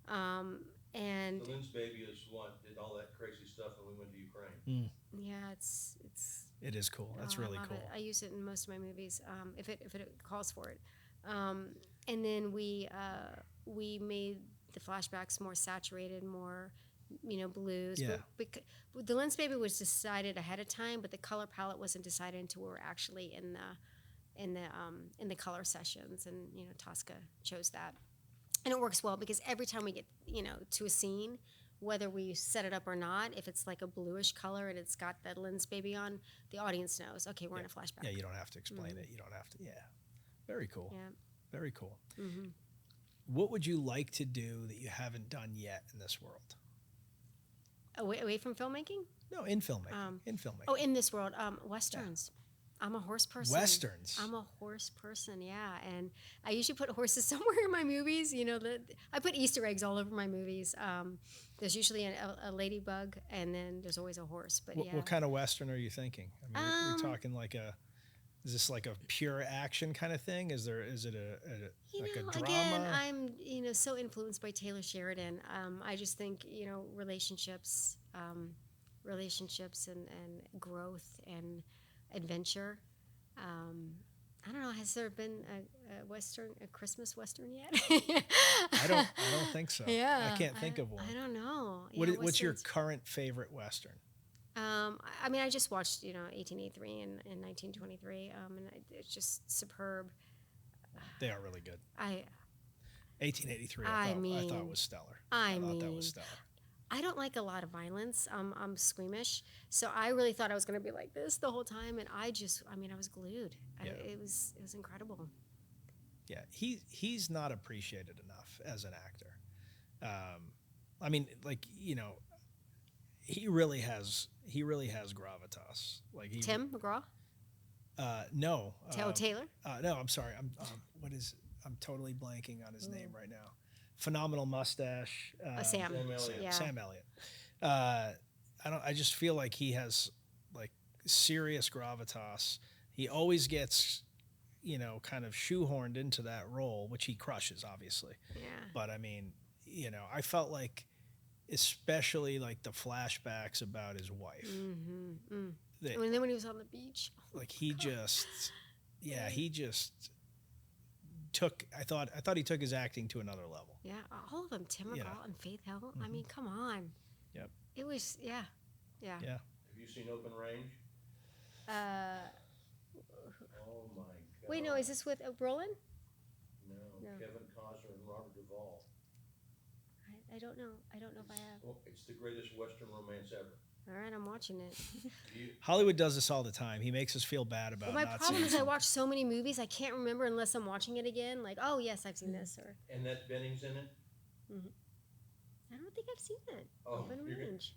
and The Lens Baby is what did all that crazy stuff when we went to Ukraine. It is cool. That's really cool. I use it in most of my movies, if it calls for it, and then we made the flashbacks more saturated, more, you know, blues. Yeah. But the Lens Baby was decided ahead of time, but the color palette wasn't decided until we were actually in the color sessions, and, you know, Tosca chose that, and it works well because every time we get, you know, to a scene, whether we set it up or not, if it's like a bluish color and it's got that Lens Baby on, the audience knows, okay, we're in a flashback. Yeah, you don't have to explain it. You don't have to. Yeah, very cool. Yeah. Very cool. Mm-hmm. What would you like to do that you haven't done yet in this world? Away from filmmaking? No, in filmmaking. Oh, in this world, Westerns. Yeah. I'm a horse person. Westerns. I'm a horse person, yeah. And I usually put horses somewhere in my movies. You know, I put Easter eggs all over my movies. There's usually a ladybug, and then there's always a horse. But what kind of Western are you thinking? I mean, we're talking like is this like a pure action kind of thing? Is it a drama? Again, I'm, you know, so influenced by Taylor Sheridan. I just think, you know, relationships and growth and adventure. I don't know. Has there been a Christmas Western yet? I don't think so. Yeah, I can't think of one. I don't know. What's your current favorite Western? I mean, I just watched, you know, 1883 and 1923, and it's just superb. They are really good. 1883, I thought was stellar. I thought that was stellar. I don't like a lot of violence. I'm squeamish, so I really thought I was going to be like this the whole time, and I was glued. Yeah. It was incredible. Yeah, he's not appreciated enough as an actor. I mean, like, you know, he really has gravitas. Like Tim McGraw? No. Taylor? No, I'm sorry. I'm totally blanking on his name right now. Phenomenal mustache. Sam. Elliott. Yeah. Sam Elliott. I just feel like he has like serious gravitas. He always gets, you know, kind of shoehorned into that role, which he crushes, obviously. Yeah. But I mean, you know, I felt like, especially like the flashbacks about his wife. Mm-hmm. And then when he was on the beach, like he just I thought he took his acting to another level. Yeah, all of them. Tim You McGraw know. and Faith Hill. I mean, come on. Yep. It was, yeah. Yeah. Have you seen Open Range? Uh, Oh my God. wait, no, is this with Brolin? No, No. Kevin Costner and Robert Duvall. I don't know. I don't know if I have. Well, it's the greatest Western romance ever. All right, I'm watching it. You, Hollywood does this all the time. He makes us feel bad about Well, my not problem seeing is I something. watch so many movies, I can't remember unless I'm watching it again. Like, oh, yes, I've seen this. Or Annette Bening's in it. I don't think I've seen it. Oh, Open you're gonna- Range.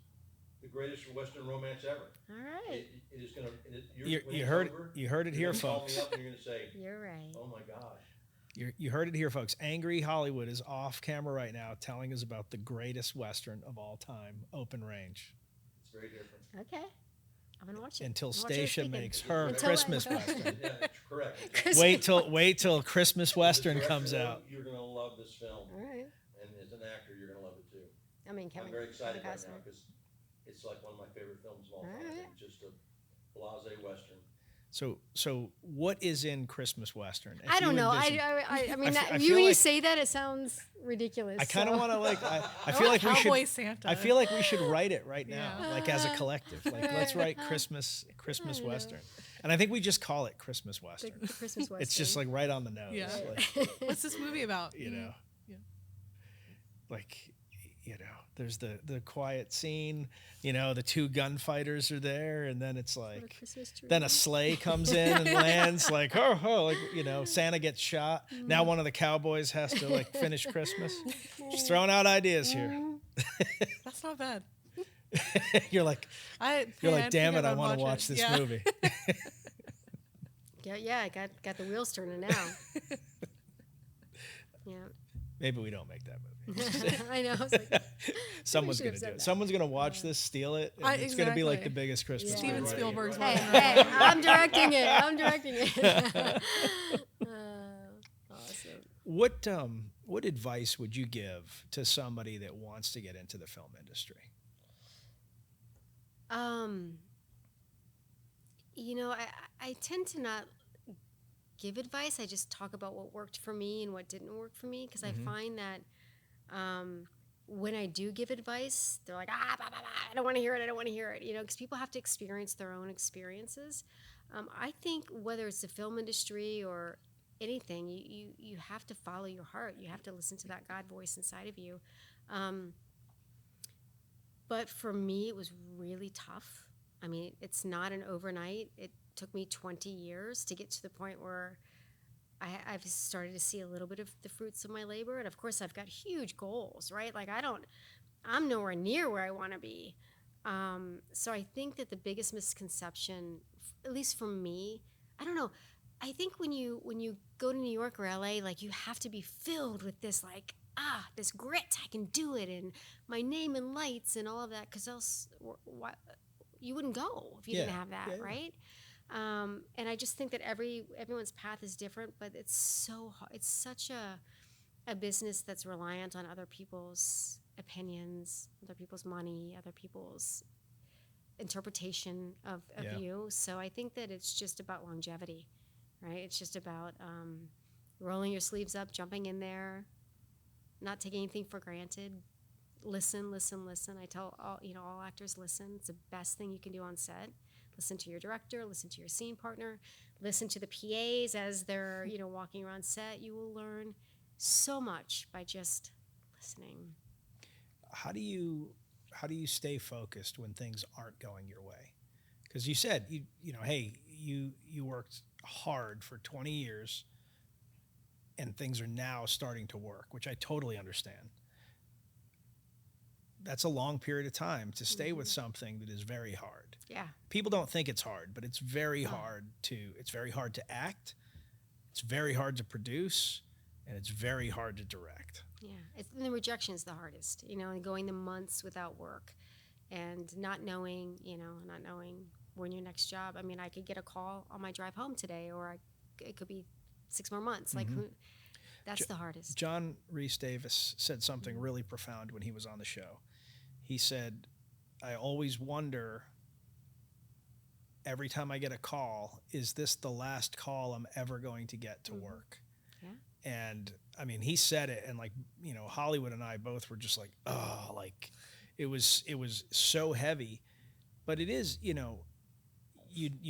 The greatest Western romance ever. All right. It is gonna. When You it's heard over, it you're here, gonna call folks. me up and you're gonna say, You're right. "Oh my gosh." You heard it here, folks. Angry Hollywood is off camera right now telling us about the greatest Western of all time, Open Range, It's very different. Okay. I'm going to watch it. until I'll watch it this Stacia weekend. makes her Until Christmas I- Western. Yeah, it's correct. Christmas- Wait till Christmas As a Western director, comes though, out. You're gonna love this film, All right. and as an actor, you're gonna love it too. I mean, Kevin. I'm very excited Kevin right now Costner. because it's like one of my favorite films of all time. Alright. It's just a blase Western. So what is in Christmas Western? If I don't you know. envision- I mean, I that, feel you when you like- say that, it sounds ridiculous. I kind of so- want to like. I I feel like we Cowboy should. Santa. I feel like we should write it right now, Yeah. like as a collective. Like let's write Christmas know. Western, and I think we just call it Christmas the, Western. the Christmas Western. It's just like right on the nose. Yeah. Like, What's this movie about? you know, Yeah. like there's the quiet scene. The two gunfighters are there, and then it's What a like. Christmas tree. Then a sleigh comes in and lands like like Santa gets shot. Now one of the cowboys has to like finish Christmas. Just throwing out ideas here. That's not bad. You're like I damn it, I want want to watch this movie. Yeah, I got the wheels turning now. Yeah. Maybe we don't make that movie. I know. I was like, Someone's should gonna have do said it. that. Someone's gonna watch this, steal it. And it's gonna be like the Exactly. biggest Christmas Yeah. Steven movie. Spielberg's Right. hey, I'm directing it. I'm directing it. Awesome. What advice would you give to somebody that wants to get into the film industry? I tend to not give advice. I just talk about what worked for me and what didn't work for me because I find that when I do give advice, they're like, blah, blah, blah, I don't want to hear it. I don't want to hear it. Because people have to experience their own experiences. I think whether it's the film industry or anything, you have to follow your heart. You have to listen to that God voice inside of you. But for me, it was really tough. I mean, it's not an overnight. It took me 20 years to get to the point where I've started to see a little bit of the fruits of my labor. And of course, I've got huge goals, right? Like I'm nowhere near where I want to be. So I think that the biggest misconception, at least for me, I don't know. I think when you go to New York or LA, like you have to be filled with this this grit, I can do it, and my name in lights and all of that, because else you wouldn't go if you didn't have that, right? And I just think that everyone's path is different, but it's so hard. It's such a business that's reliant on other people's opinions, other people's money, other people's interpretation of you. So I think that it's just about longevity, right? It's just about rolling your sleeves up, jumping in there, not taking anything for granted. Listen. I tell all actors, listen. It's the best thing you can do on set. Listen to your director, listen to your scene partner, listen to the PAs as they're, walking around set. You will learn so much by just listening. How do you stay focused when things aren't going your way? Because you said you worked hard for 20 years and things are now starting to work, which I totally understand. That's a long period of time to stay with something that is very hard. Yeah. People don't think it's hard, but it's very hard to act. It's very hard to produce, and it's very hard to direct. Yeah. The rejection is the hardest, and going the months without work and not knowing when your next job. I mean, I could get a call on my drive home today, or it could be 6 more months. Like, that's the hardest. John Rhys Davis said something really profound when he was on the show. He said, I always wonder every time I get a call, is this the last call I'm ever going to get to work? Yeah. And I mean, he said it, and like, Hollywood and I both were just like, oh, like it was so heavy. But it is, you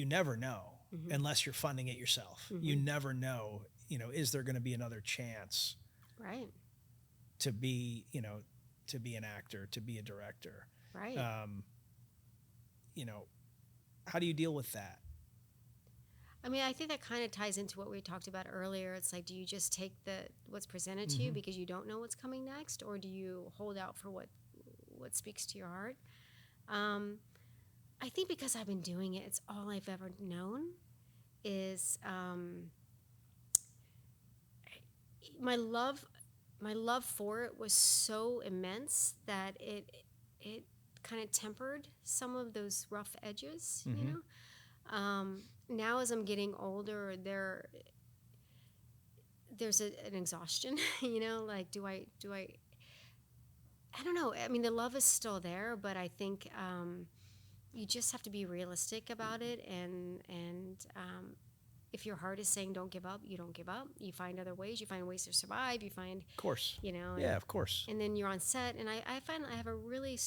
never know unless you're funding it yourself. You never know, is there going to be another chance Right. to be, to be an actor, to be a director. Right. How do you deal with that? I mean, I think that kind of ties into what we talked about earlier. It's like, do you just take what's presented to you because you don't know what's coming next, or do you hold out for what speaks to your heart? I think because I've been doing it, it's all I've ever known. Is my love for it was so immense that it kind of tempered some of those rough edges, Now as I'm getting older, there's an exhaustion, like do I don't know. I mean, the love is still there, but I think you just have to be realistic about it, and if your heart is saying don't give up, you don't give up. You find other ways. You find ways to survive. You find, Of course. Yeah, of course. And then you're on set, and I find I have a really,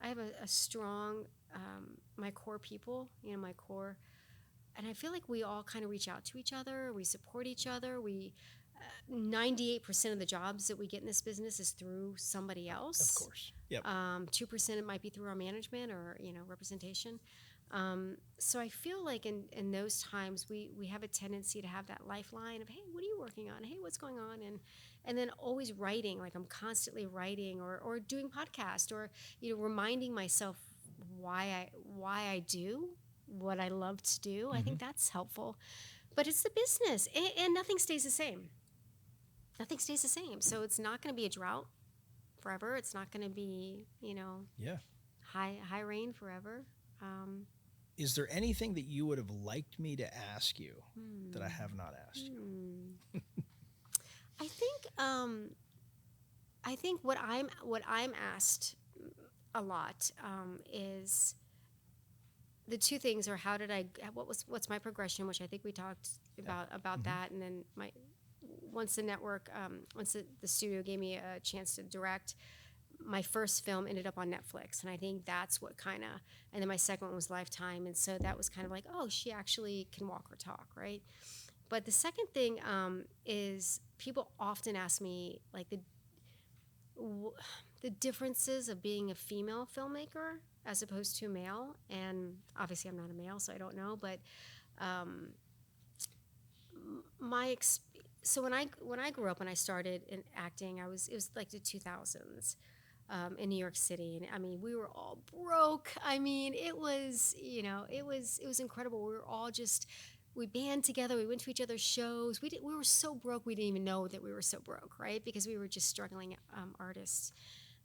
I have a strong, my core people, my core, and I feel like we all kind of reach out to each other. We support each other. 98% of the jobs that we get in this business is through somebody else. Of course. Yep. 2% it might be through our management or representation. So I feel like in those times we have a tendency to have that lifeline of, hey, what are you working on? Hey, what's going on? And then always writing, like I'm constantly writing or doing podcasts or reminding myself why I do what I love to do. I think that's helpful. But it's the business, and nothing stays the same. Nothing stays the same. So it's not going to be a drought forever. It's not going to be, high rain forever. Is there anything that you would have liked me to ask you that I have not asked you? I think what I'm asked a lot is the two things are what's my progression, which I think we talked about that, and then once the network once the studio gave me a chance to direct, my first film ended up on Netflix, and I think that's what and then my second one was Lifetime, and so that was kind of like, oh, she actually can walk or talk, right? But the second thing is people often ask me like the differences of being a female filmmaker as opposed to a male, and obviously I'm not a male, so I don't know, but so when I grew up and I started in acting, it was like the 2000s in New York City, and I mean we were all broke. I mean it was it was incredible. We were all we band together. We went to each other's shows. We were so broke we didn't even know that we were so broke, right? Because we were just struggling artists.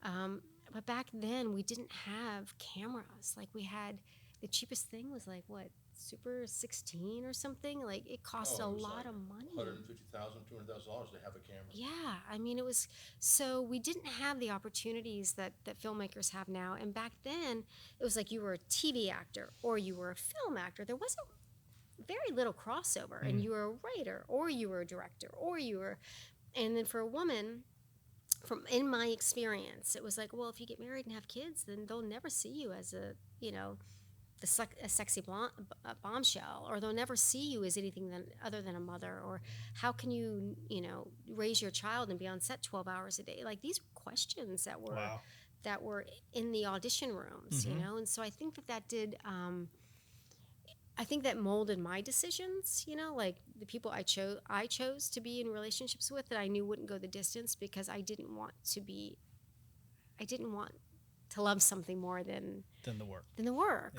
But back then we didn't have cameras. Like we had the cheapest thing was like what, Super 16 or something. Like it cost a lot of money. $150,000, $200,000 to have a camera. Yeah, I mean it was, so we didn't have the opportunities that filmmakers have now. And back then it was like you were a TV actor or you were a film actor. There wasn't very little crossover, and you were a writer or you were a director or you were, and then for a woman, in my experience, it was like, well, if you get married and have kids, then they'll never see you as a sexy bombshell, or they'll never see you as anything other than a mother, or how can you raise your child and be on set 12 hours a day? Like these were questions that were that were in the audition rooms, and so I think that did. I think that molded my decisions, like the people I chose to be in relationships with that I knew wouldn't go the distance, because I didn't want to love something more than the work,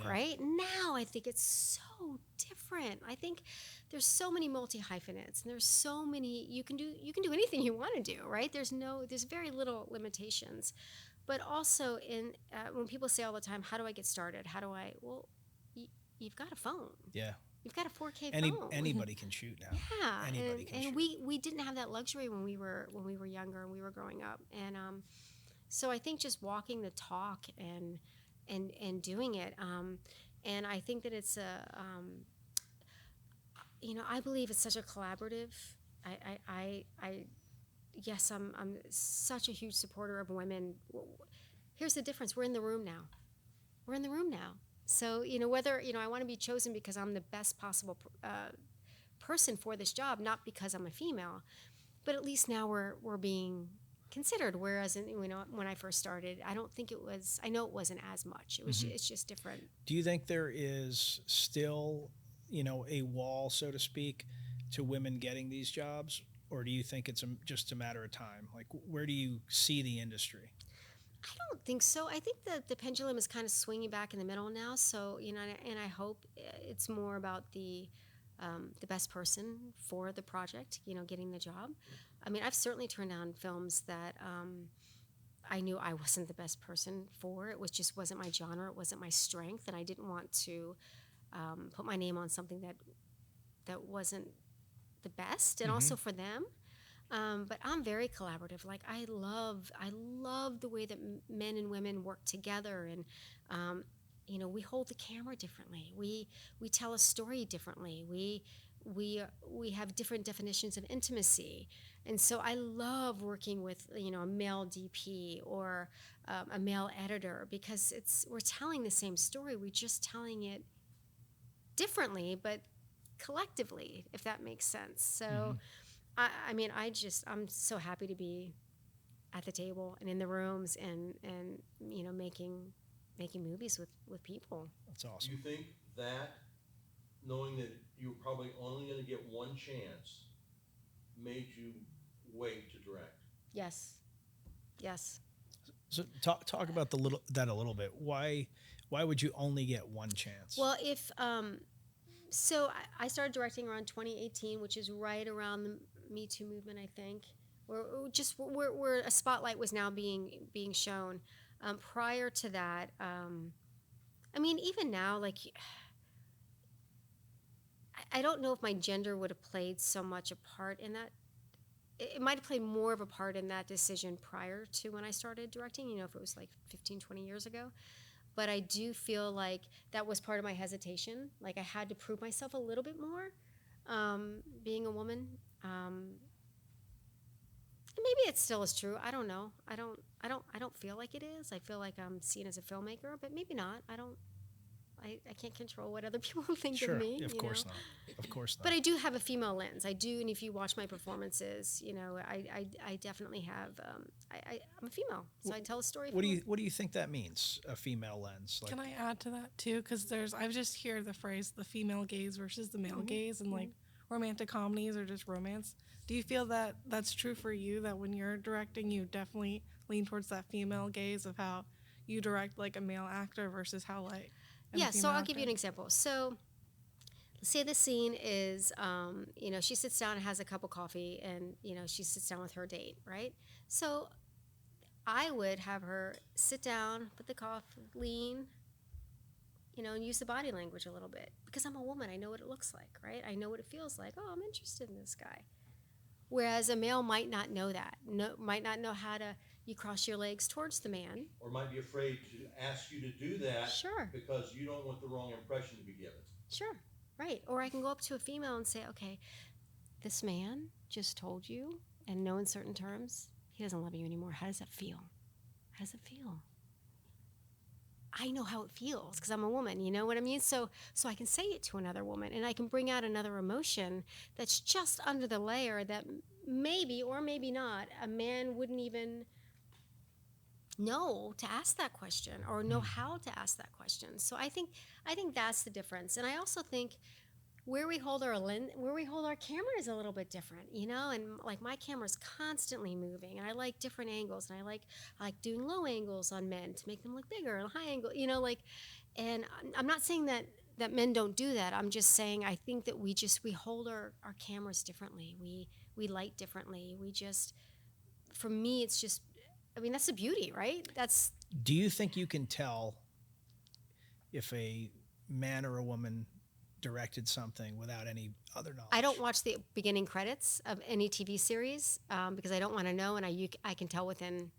yeah. Right? Now I think it's so different. I think there's so many multi-hyphenates, and there's so many, you can do anything you want to do, right? There's very little limitations. But also when people say all the time, how do I get started? You've got a phone. Yeah. You've got a 4K phone. Anybody can shoot now. Yeah. Anybody can shoot. And we didn't have that luxury when we were younger and we were growing up. And so I think just walking the talk and doing it. And I think that it's I believe it's such a collaborative I yes, I'm such a huge supporter of women. Here's the difference: we're in the room now. We're in the room now. So whether I want to be chosen because I'm the best possible person for this job, not because I'm a female, but at least now we're being considered. Whereas when I first started, I don't think it was. I know it wasn't as much. It was. It's just different. Do you think there is still, a wall, so to speak, to women getting these jobs, or do you think it's just a matter of time? Like, where do you see the industry? I don't think so. I think that the pendulum is kind of swinging back in the middle now. So and I hope it's more about the best person for the project. Getting the job. I mean, I've certainly turned down films that I knew I wasn't the best person for. It wasn't my genre. It wasn't my strength, and I didn't want to put my name on something that wasn't the best, and also for them. But I'm very collaborative. Like I love the way that men and women work together, and we hold the camera differently. We tell a story differently. We have different definitions of intimacy, and so I love working with a male DP or a male editor because we're telling the same story. We're just telling it differently, but collectively, if that makes sense. So. I'm so happy to be at the table and in the rooms and making movies with people. That's Do awesome. you think that, knowing that you were probably only going to get one chance, made you wait to direct? Yes. So talk about that a little bit. Why would you only get one chance? Well, if so I started directing around 2018, which is right around the Me Too movement, I think. Where a spotlight was now being shown. Prior to that, even now, like I don't know if my gender would have played so much a part in that. It might have played more of a part in that decision prior to when I started directing, if it was like 15, 20 years ago. But I do feel like that was part of my hesitation. Like I had to prove myself a little bit more, being a woman. Maybe it still is true. I don't know. I don't feel like it is. I feel like I'm seen as a filmmaker, but maybe not. I can't control what other people think sure, of me. of course not. Of course not. But I do have a female lens. I do, and if you watch my performances, I definitely have. I'm a female, so I tell a story. What do you think that means? A female lens? Like, Can I add to that too? Because I've just heard the phrase the female gaze versus the male gaze, and like romantic comedies or just romance. Do you feel that that's true for you? That when you're directing, you definitely lean towards that female gaze of how you direct like a male actor versus how like. Yeah, so I'll give you an example. So let's say the scene is, she sits down and has a cup of coffee and, she sits down with her date, right? So I would have her sit down, put the coffee, lean, and use the body language a little bit. Because I'm a woman, I know what it looks like, right? I know what it feels like. Oh, I'm interested in this guy. Whereas a male might not know that, might not know how to, you cross your legs towards the man. Or might be afraid to ask you to do that Sure. because you don't want the wrong impression to be given. Sure, right. Or I can go up to a female and say, okay, this man just told you, and know in certain terms, he doesn't love you anymore. How does that feel? How does it feel? I know how it feels because I'm a woman, you know what I mean? So I can say it to another woman, and I can bring out another emotion that's just under the layer that maybe or maybe not a man wouldn't even know to ask that question or know how to ask that question. So I think that's the difference. And I also think where we hold our camera is a little bit different, and like my camera's constantly moving, and I like different angles, and I like doing low angles on men to make them look bigger, and high angle, and I'm not saying that men don't do that. I'm just saying I think that we hold our cameras differently. We light differently. For me, it's just, that's the beauty, right? Do you think you can tell if a man or a woman directed something without any other knowledge? I don't watch the beginning credits of any TV series because I don't want to know, and I can tell within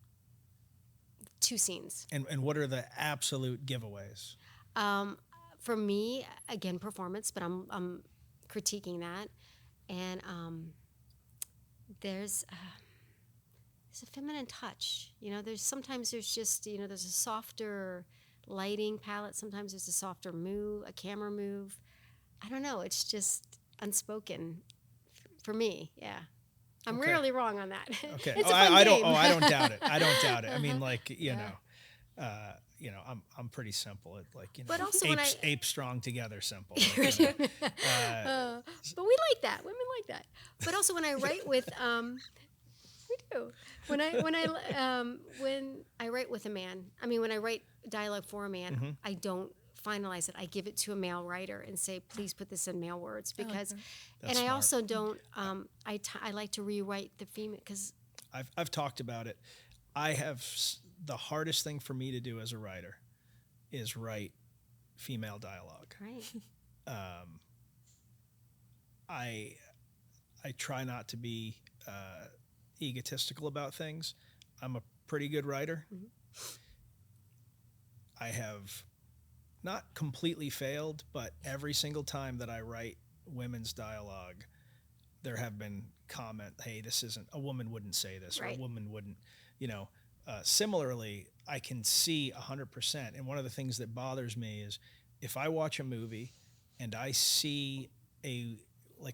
2 scenes. And what are the absolute giveaways? For me, again, performance, but I'm critiquing that, and there's a feminine touch. Sometimes there's just, there's a softer lighting palette. Sometimes there's a softer a camera move. I don't know. It's just unspoken for me. Yeah. I'm rarely wrong on that. Okay. It's a fun game. I don't doubt it. I don't doubt it. I mean, like, I'm pretty simple at, like, But also ape strong together simple. But we like that. Women like that. But also when I write with, we do. When I write with a man, when I write dialogue for a man, I don't finalize it. I give it to a male writer and say, please put this in male words, because, and I also don't. I like to rewrite the female, because I've talked about it. The hardest thing for me to do as a writer is write female dialogue. Right. I try not to be egotistical about things. I'm a pretty good writer. I have not completely failed, but every single time that I write women's dialogue, there have been hey, this isn't, a woman wouldn't say this, right. Or a woman wouldn't, similarly, I can see 100%. And one of the things that bothers me is if I watch a movie and I see a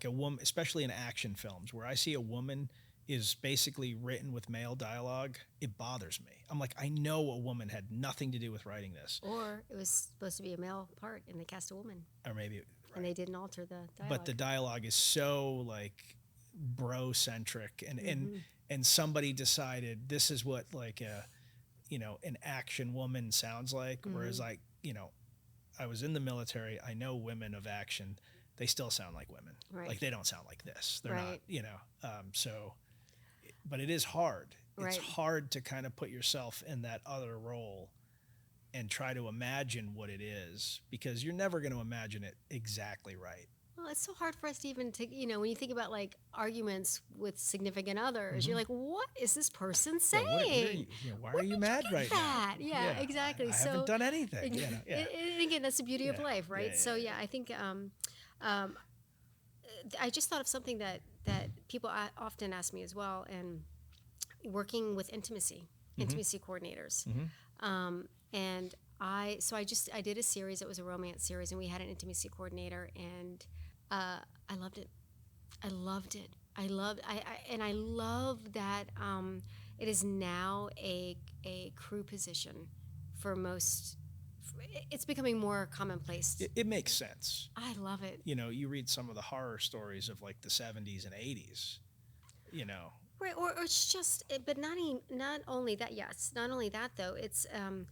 woman, especially in action films, where I see a woman is basically written with male dialogue, it bothers me. I'm like, I know a woman had nothing to do with writing this. Or it was supposed to be a male part and they cast a woman. Or maybe, right. And they didn't alter the dialogue. But the dialogue is so, like, bro-centric, and somebody decided this is what, like, an action woman sounds like, whereas, like, I was in the military, I know women of action, they still sound like women. Right. Like, they don't sound like this. They're right. not, but it is hard. It's right. hard to kind of put yourself in that other role and try to imagine what it is, because you're never going to imagine it exactly right. Well, it's so hard for us to even when you think about, like, arguments with significant others, you're like, what is this person saying? Why are you mad right now? Yeah, exactly. I haven't done anything. And again, that's the beauty of life, right? So I think I just thought of something that people often ask me as well, and working with intimacy coordinators. And I did a series. It was a romance series, and we had an intimacy coordinator, and I loved it. I loved that it is now a crew position for most. It's becoming more commonplace. It makes sense. I love it. You read some of the horror stories of, like, the 70s and 80s, Right, or it's just, but not only that. Yes, not only that though. It's an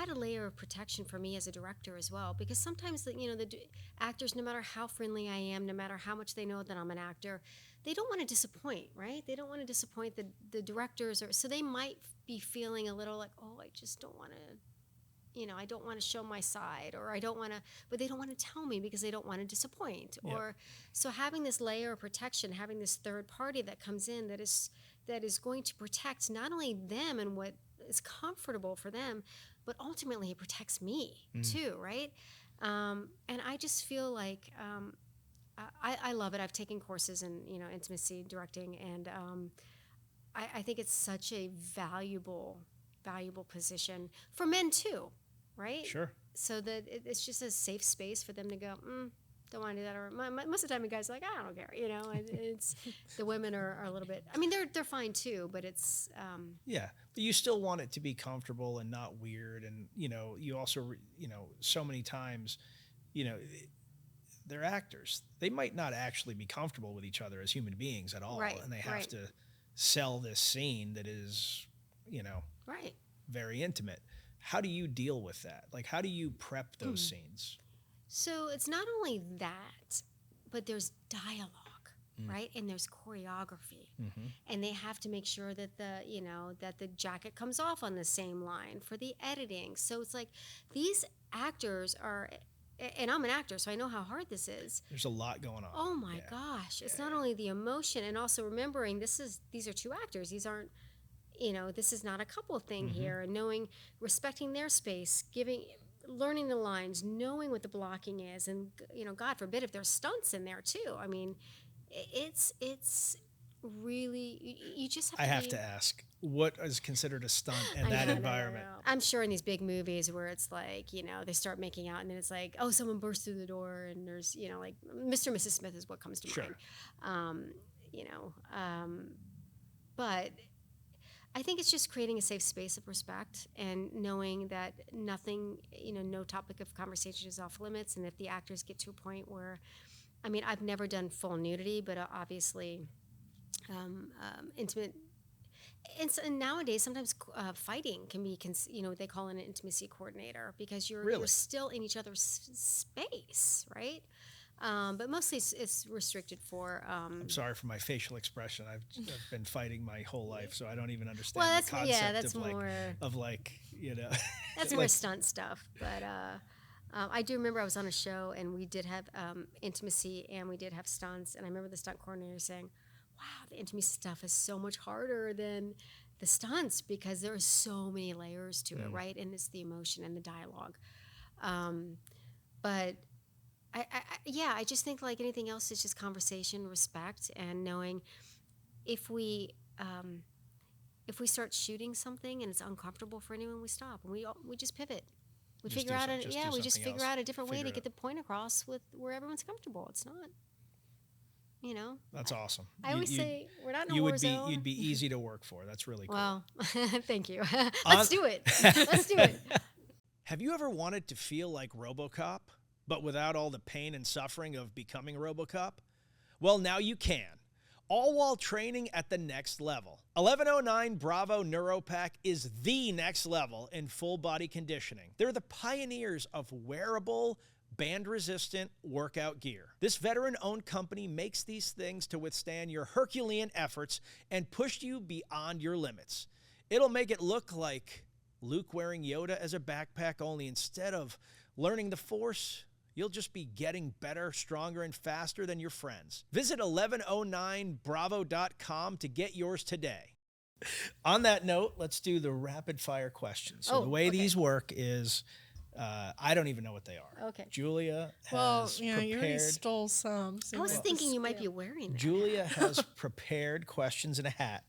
added layer of protection for me as a director as well, because sometimes the actors, no matter how friendly I am, no matter how much they know that I'm an actor, they don't want to disappoint, right? They don't want to disappoint the directors, so they might be feeling a little like, oh, I just don't want to. I don't want to show my side, or I don't want to, but they don't want to tell me because they don't want to disappoint. Yep. Or so having this layer of protection, having this third party that comes in that is going to protect not only them and what is comfortable for them, but ultimately it protects me too, right? And I just feel like I love it. I've taken courses in intimacy directing, and I think it's such a valuable position for men too, right? Sure. So that it's just a safe space for them to go, don't want to do that. Or most of the time the guys are like, I don't care, it's the women are a little bit, they're fine too, but it's yeah, but you still want it to be comfortable and not weird. And you also so many times they're actors, they might not actually be comfortable with each other as human beings at all, right, and they have right. to sell this scene that is right, very intimate. How do you deal with that? Like, how do you prep those scenes? So it's not only that, but there's dialogue, right? And there's choreography, and they have to make sure that the jacket comes off on the same line for the editing. So it's like these actors are, and I'm an actor, so I know how hard this is. There's a lot going on. Oh my gosh! It's not only the emotion, and also remembering these are two actors. These aren't. This is not a couple thing here, and respecting their space, learning the lines, knowing what the blocking is, and God forbid if there's stunts in there too. It's really, you just have I to have be, to ask, what is considered a stunt in I that know. environment? I'm sure in these big movies where it's like, they start making out and then it's like, oh, someone burst through the door and there's, like Mr. and Mrs. Smith is what comes to Sure. mind. But I think it's just creating a safe space of respect and knowing that nothing, no topic of conversation is off limits. And if the actors get to a point where, I've never done full nudity, but obviously intimate. And nowadays, sometimes fighting can be, they call it an intimacy coordinator because you're still in each other's space, right? But mostly it's restricted for. I'm sorry for my facial expression. I've been fighting my whole life, so I don't even understand the concept that's of more. That's more stunt stuff, but I do remember I was on a show and we did have intimacy and we did have stunts, and I remember the stunt coordinator saying, wow, the intimacy stuff is so much harder than the stunts because there are so many layers to it, right? And it's the emotion and the dialogue. But I just think like anything else, it's just conversation, respect, and knowing if we start shooting something and it's uncomfortable for anyone, we stop and we just pivot. We figure out a different way to get the point across with where everyone's comfortable. It's not. That's awesome. I always say we're not in a war zone. You'd be easy to work for. That's really cool. Well, thank you. Let's do it. Let's do it. Have you ever wanted to feel like RoboCop, but without all the pain and suffering of becoming RoboCop? Well, now you can, all while training at the next level. 1109 Bravo NeuroPack is the next level in full body conditioning. They're the pioneers of wearable, band-resistant workout gear. This veteran-owned company makes these things to withstand your Herculean efforts and push you beyond your limits. It'll make it look like Luke wearing Yoda as a backpack, only instead of learning the Force, you'll just be getting better, stronger, and faster than your friends. Visit 1109bravo.com to get yours today. On that note, let's do the rapid-fire questions. So the way these work is... I don't even know what they are. Okay. Julia has prepared. You already stole some. So I was thinking you might be wearing that. Julia has prepared questions in a hat,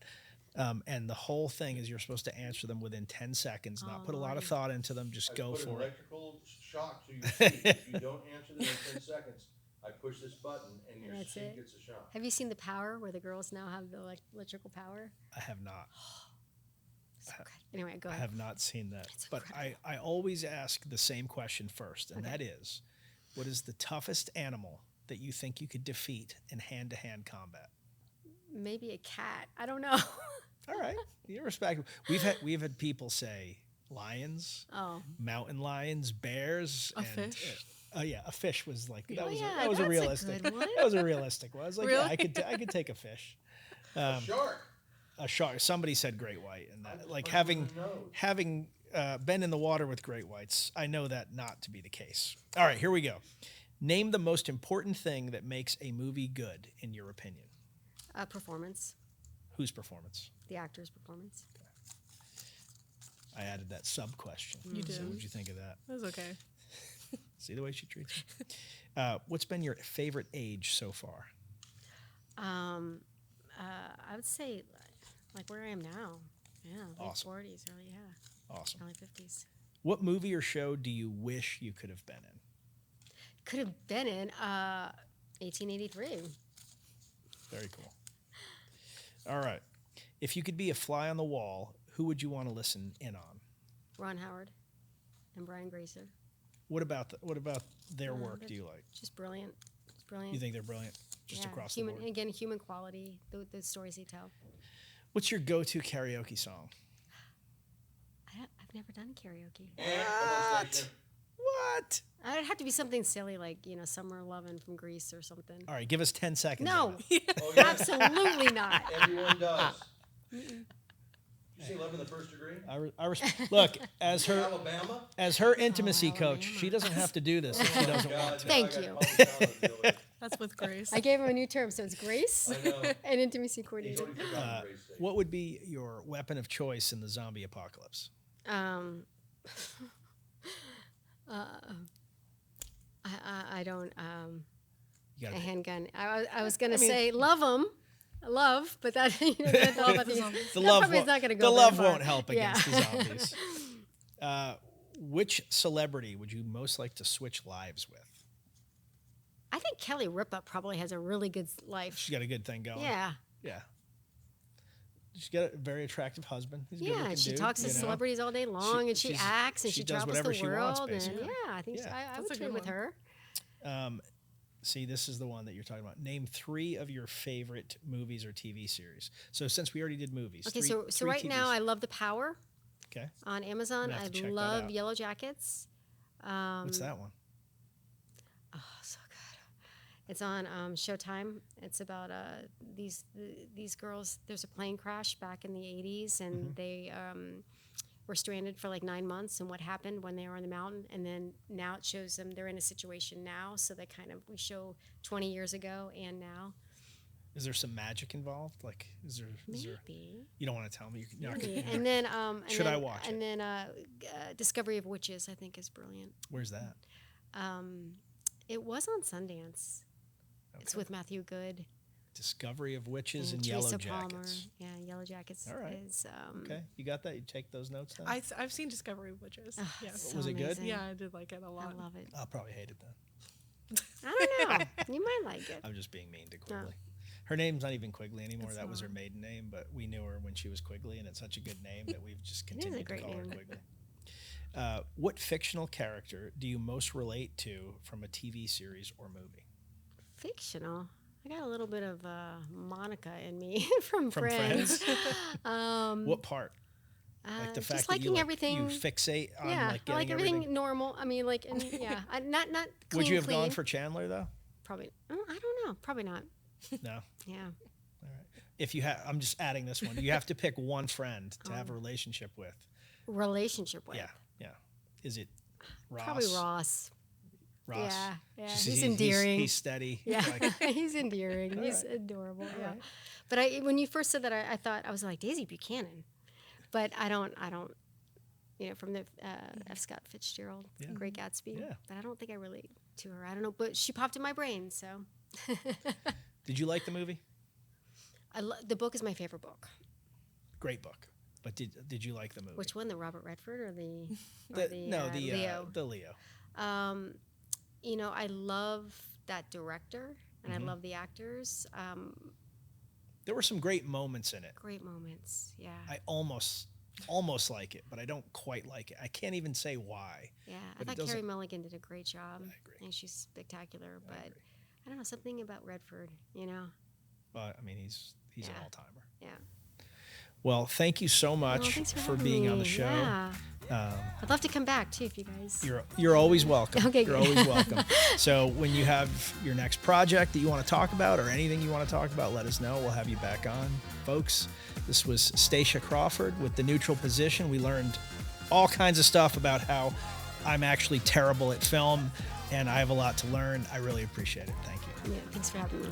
and the whole thing is you're supposed to answer them within 10 seconds, not put a lot of thought into them, just go for it. Electrical shock to your seat. If you don't answer them in 10 seconds, I push this button and your seat gets a shock. Have you seen The Power, where the girls now have the electrical power? I have not. So good. Anyway, go I ahead. have not seen that. But I always ask the same question first, and that is, what is the toughest animal that you think you could defeat in hand-to-hand combat? Maybe a cat. I don't know. All right. You're respectable. We've had people say lions, mountain lions, bears. A fish? A fish was like, that was that's a realistic. good one. That was a realistic one. I was like, Really? yeah, I could take a fish. Shark. A shark. Somebody said great white, and that, like having been in the water with great whites, I know that not to be the case. All right, here we go. Name the most important thing that makes a movie good, in your opinion. Performance. Whose performance? The actor's performance. I added that sub question. You did. So what'd you think of that? It was okay. See the way she treats me. What's been your favorite age so far? I would say like where I am now. Yeah, late Awesome. 40s, early, Awesome. early 50s. What movie or show do you wish you could have been in? Could have been in 1883. Very cool. All right. If you could be a fly on the wall, who would you want to listen in on? Ron Howard and Brian Grazer. What about their work do you like? Just brilliant. It's brilliant. You think they're brilliant? Just across the board? Again, human quality, the stories they tell. What's your go-to karaoke song? I've never done karaoke. What? It'd have to be something silly like, Summer Lovin' from Greece or something. All right, give us 10 seconds. No, Oh, yeah. absolutely not. Everyone does. Did you say Love in the First Degree? Look, as her Alabama? intimacy coach, she doesn't have to do this if she doesn't want to. Thank you. That's with Grace. I gave him a new term, so it's grace I know. and intimacy He's coordinator. already forgotten Grace Day. What would be your weapon of choice in the zombie apocalypse? I don't. You A gotta handgun. I was gonna say love them, love, but that that's all about the love probably is not going to go. the very love far. won't help Yeah. against the zombies. Which celebrity would you most like to switch lives with? I think Kelly Ripa probably has a really good life. She's got a good thing going. Yeah. Yeah. She's got a very attractive husband. He's a Yeah, good-looking and she dude, talks to you know? celebrities all day long, and she she's- acts, and she she does travels whatever the she wants, world, and basically. yeah, I think Yeah. I That's would a trade good with one. her. See, this is the one that you're talking about. Name 3 of your favorite movies or TV series. So since we already did movies. Okay, three- so three right now TVs. I love The Power Okay. on Amazon. I'm gonna I have to check that love out. Yellow Jackets. What's that one? Oh, so good. It's on Showtime. It's about these girls. There's a plane crash back in the 80s, and they were stranded for like 9 months, and what happened when they were on the mountain. And then now it shows them they're in a situation now. So we show 20 years ago and now. Is there some magic involved? Like, is there? Maybe. You don't want to tell me. You're not Maybe. gonna- And then Should I watch And then Discovery of Witches, I think, is brilliant. Where's that? It was on Sundance. It's Okay. with Matthew Good Discovery of Witches and Teresa Yellow Palmer. Jackets. Yeah, Yellow Jackets All right. is Okay, you got that? You take those notes down? I've seen Discovery of Witches. Yes. so Was it good? amazing. Yeah, I did like it a I lot. love it. I'll probably hate it then. I don't know. You might like it. I'm just being mean to Quigley. Her name's not even Quigley anymore. That was her maiden name, but we knew her when she was Quigley, and it's such a good name that we've just is a continued to great call her name. Quigley. What fictional character do you most relate to from a TV series or movie? Fictional. I got a little bit of Monica in me from From Friends. What part? Like the fact just that liking you everything. fixate on Yeah, like I like getting everything normal. I mean, like, yeah, not clean. Would you have clean. gone for Chandler though? Probably. I don't know. Probably not. No. Yeah. If you have, I'm just adding this one. You have to pick one friend to have a relationship with. Relationship with. Yeah, yeah. Is it Ross? Probably Ross. Ross. Yeah. Just- He's endearing. He's steady. Yeah, Like, he's endearing. He's adorable. Yeah. right. But when you first said that, I thought I was like Daisy Buchanan, but I don't. From the F. Scott Fitzgerald, Great Gatsby. Yeah. But I don't think I relate to her. I don't know, but she popped in my brain. So. Did you like the movie? The book is my favorite book. Great book. But did you like the movie? Which one, the Robert Redford or the Leo. Leo? The Leo. I love that director, and I love the actors. There were some great moments in it. Great moments, yeah. I almost like it, but I don't quite like it. I can't even say why. Yeah, but I it thought Carey doesn't- Mulligan did a great job. I agree. And she's spectacular, but I don't know, something about Redford, But I mean, he's an Yeah. all timer. Yeah. Well, thank you so much Thanks for for having being me. on the show. Yeah. I'd love to come back too if you guys. You're always welcome. Okay, You're good. always welcome. So when you have your next project that you want to talk about or anything you want to talk about, let us know. We'll have you back on. Folks, this was Stacia Crawford with The Neutral Position. We learned all kinds of stuff about how I'm actually terrible at film, and I have a lot to learn. I really appreciate it. Thank you. Yeah, thanks for having me.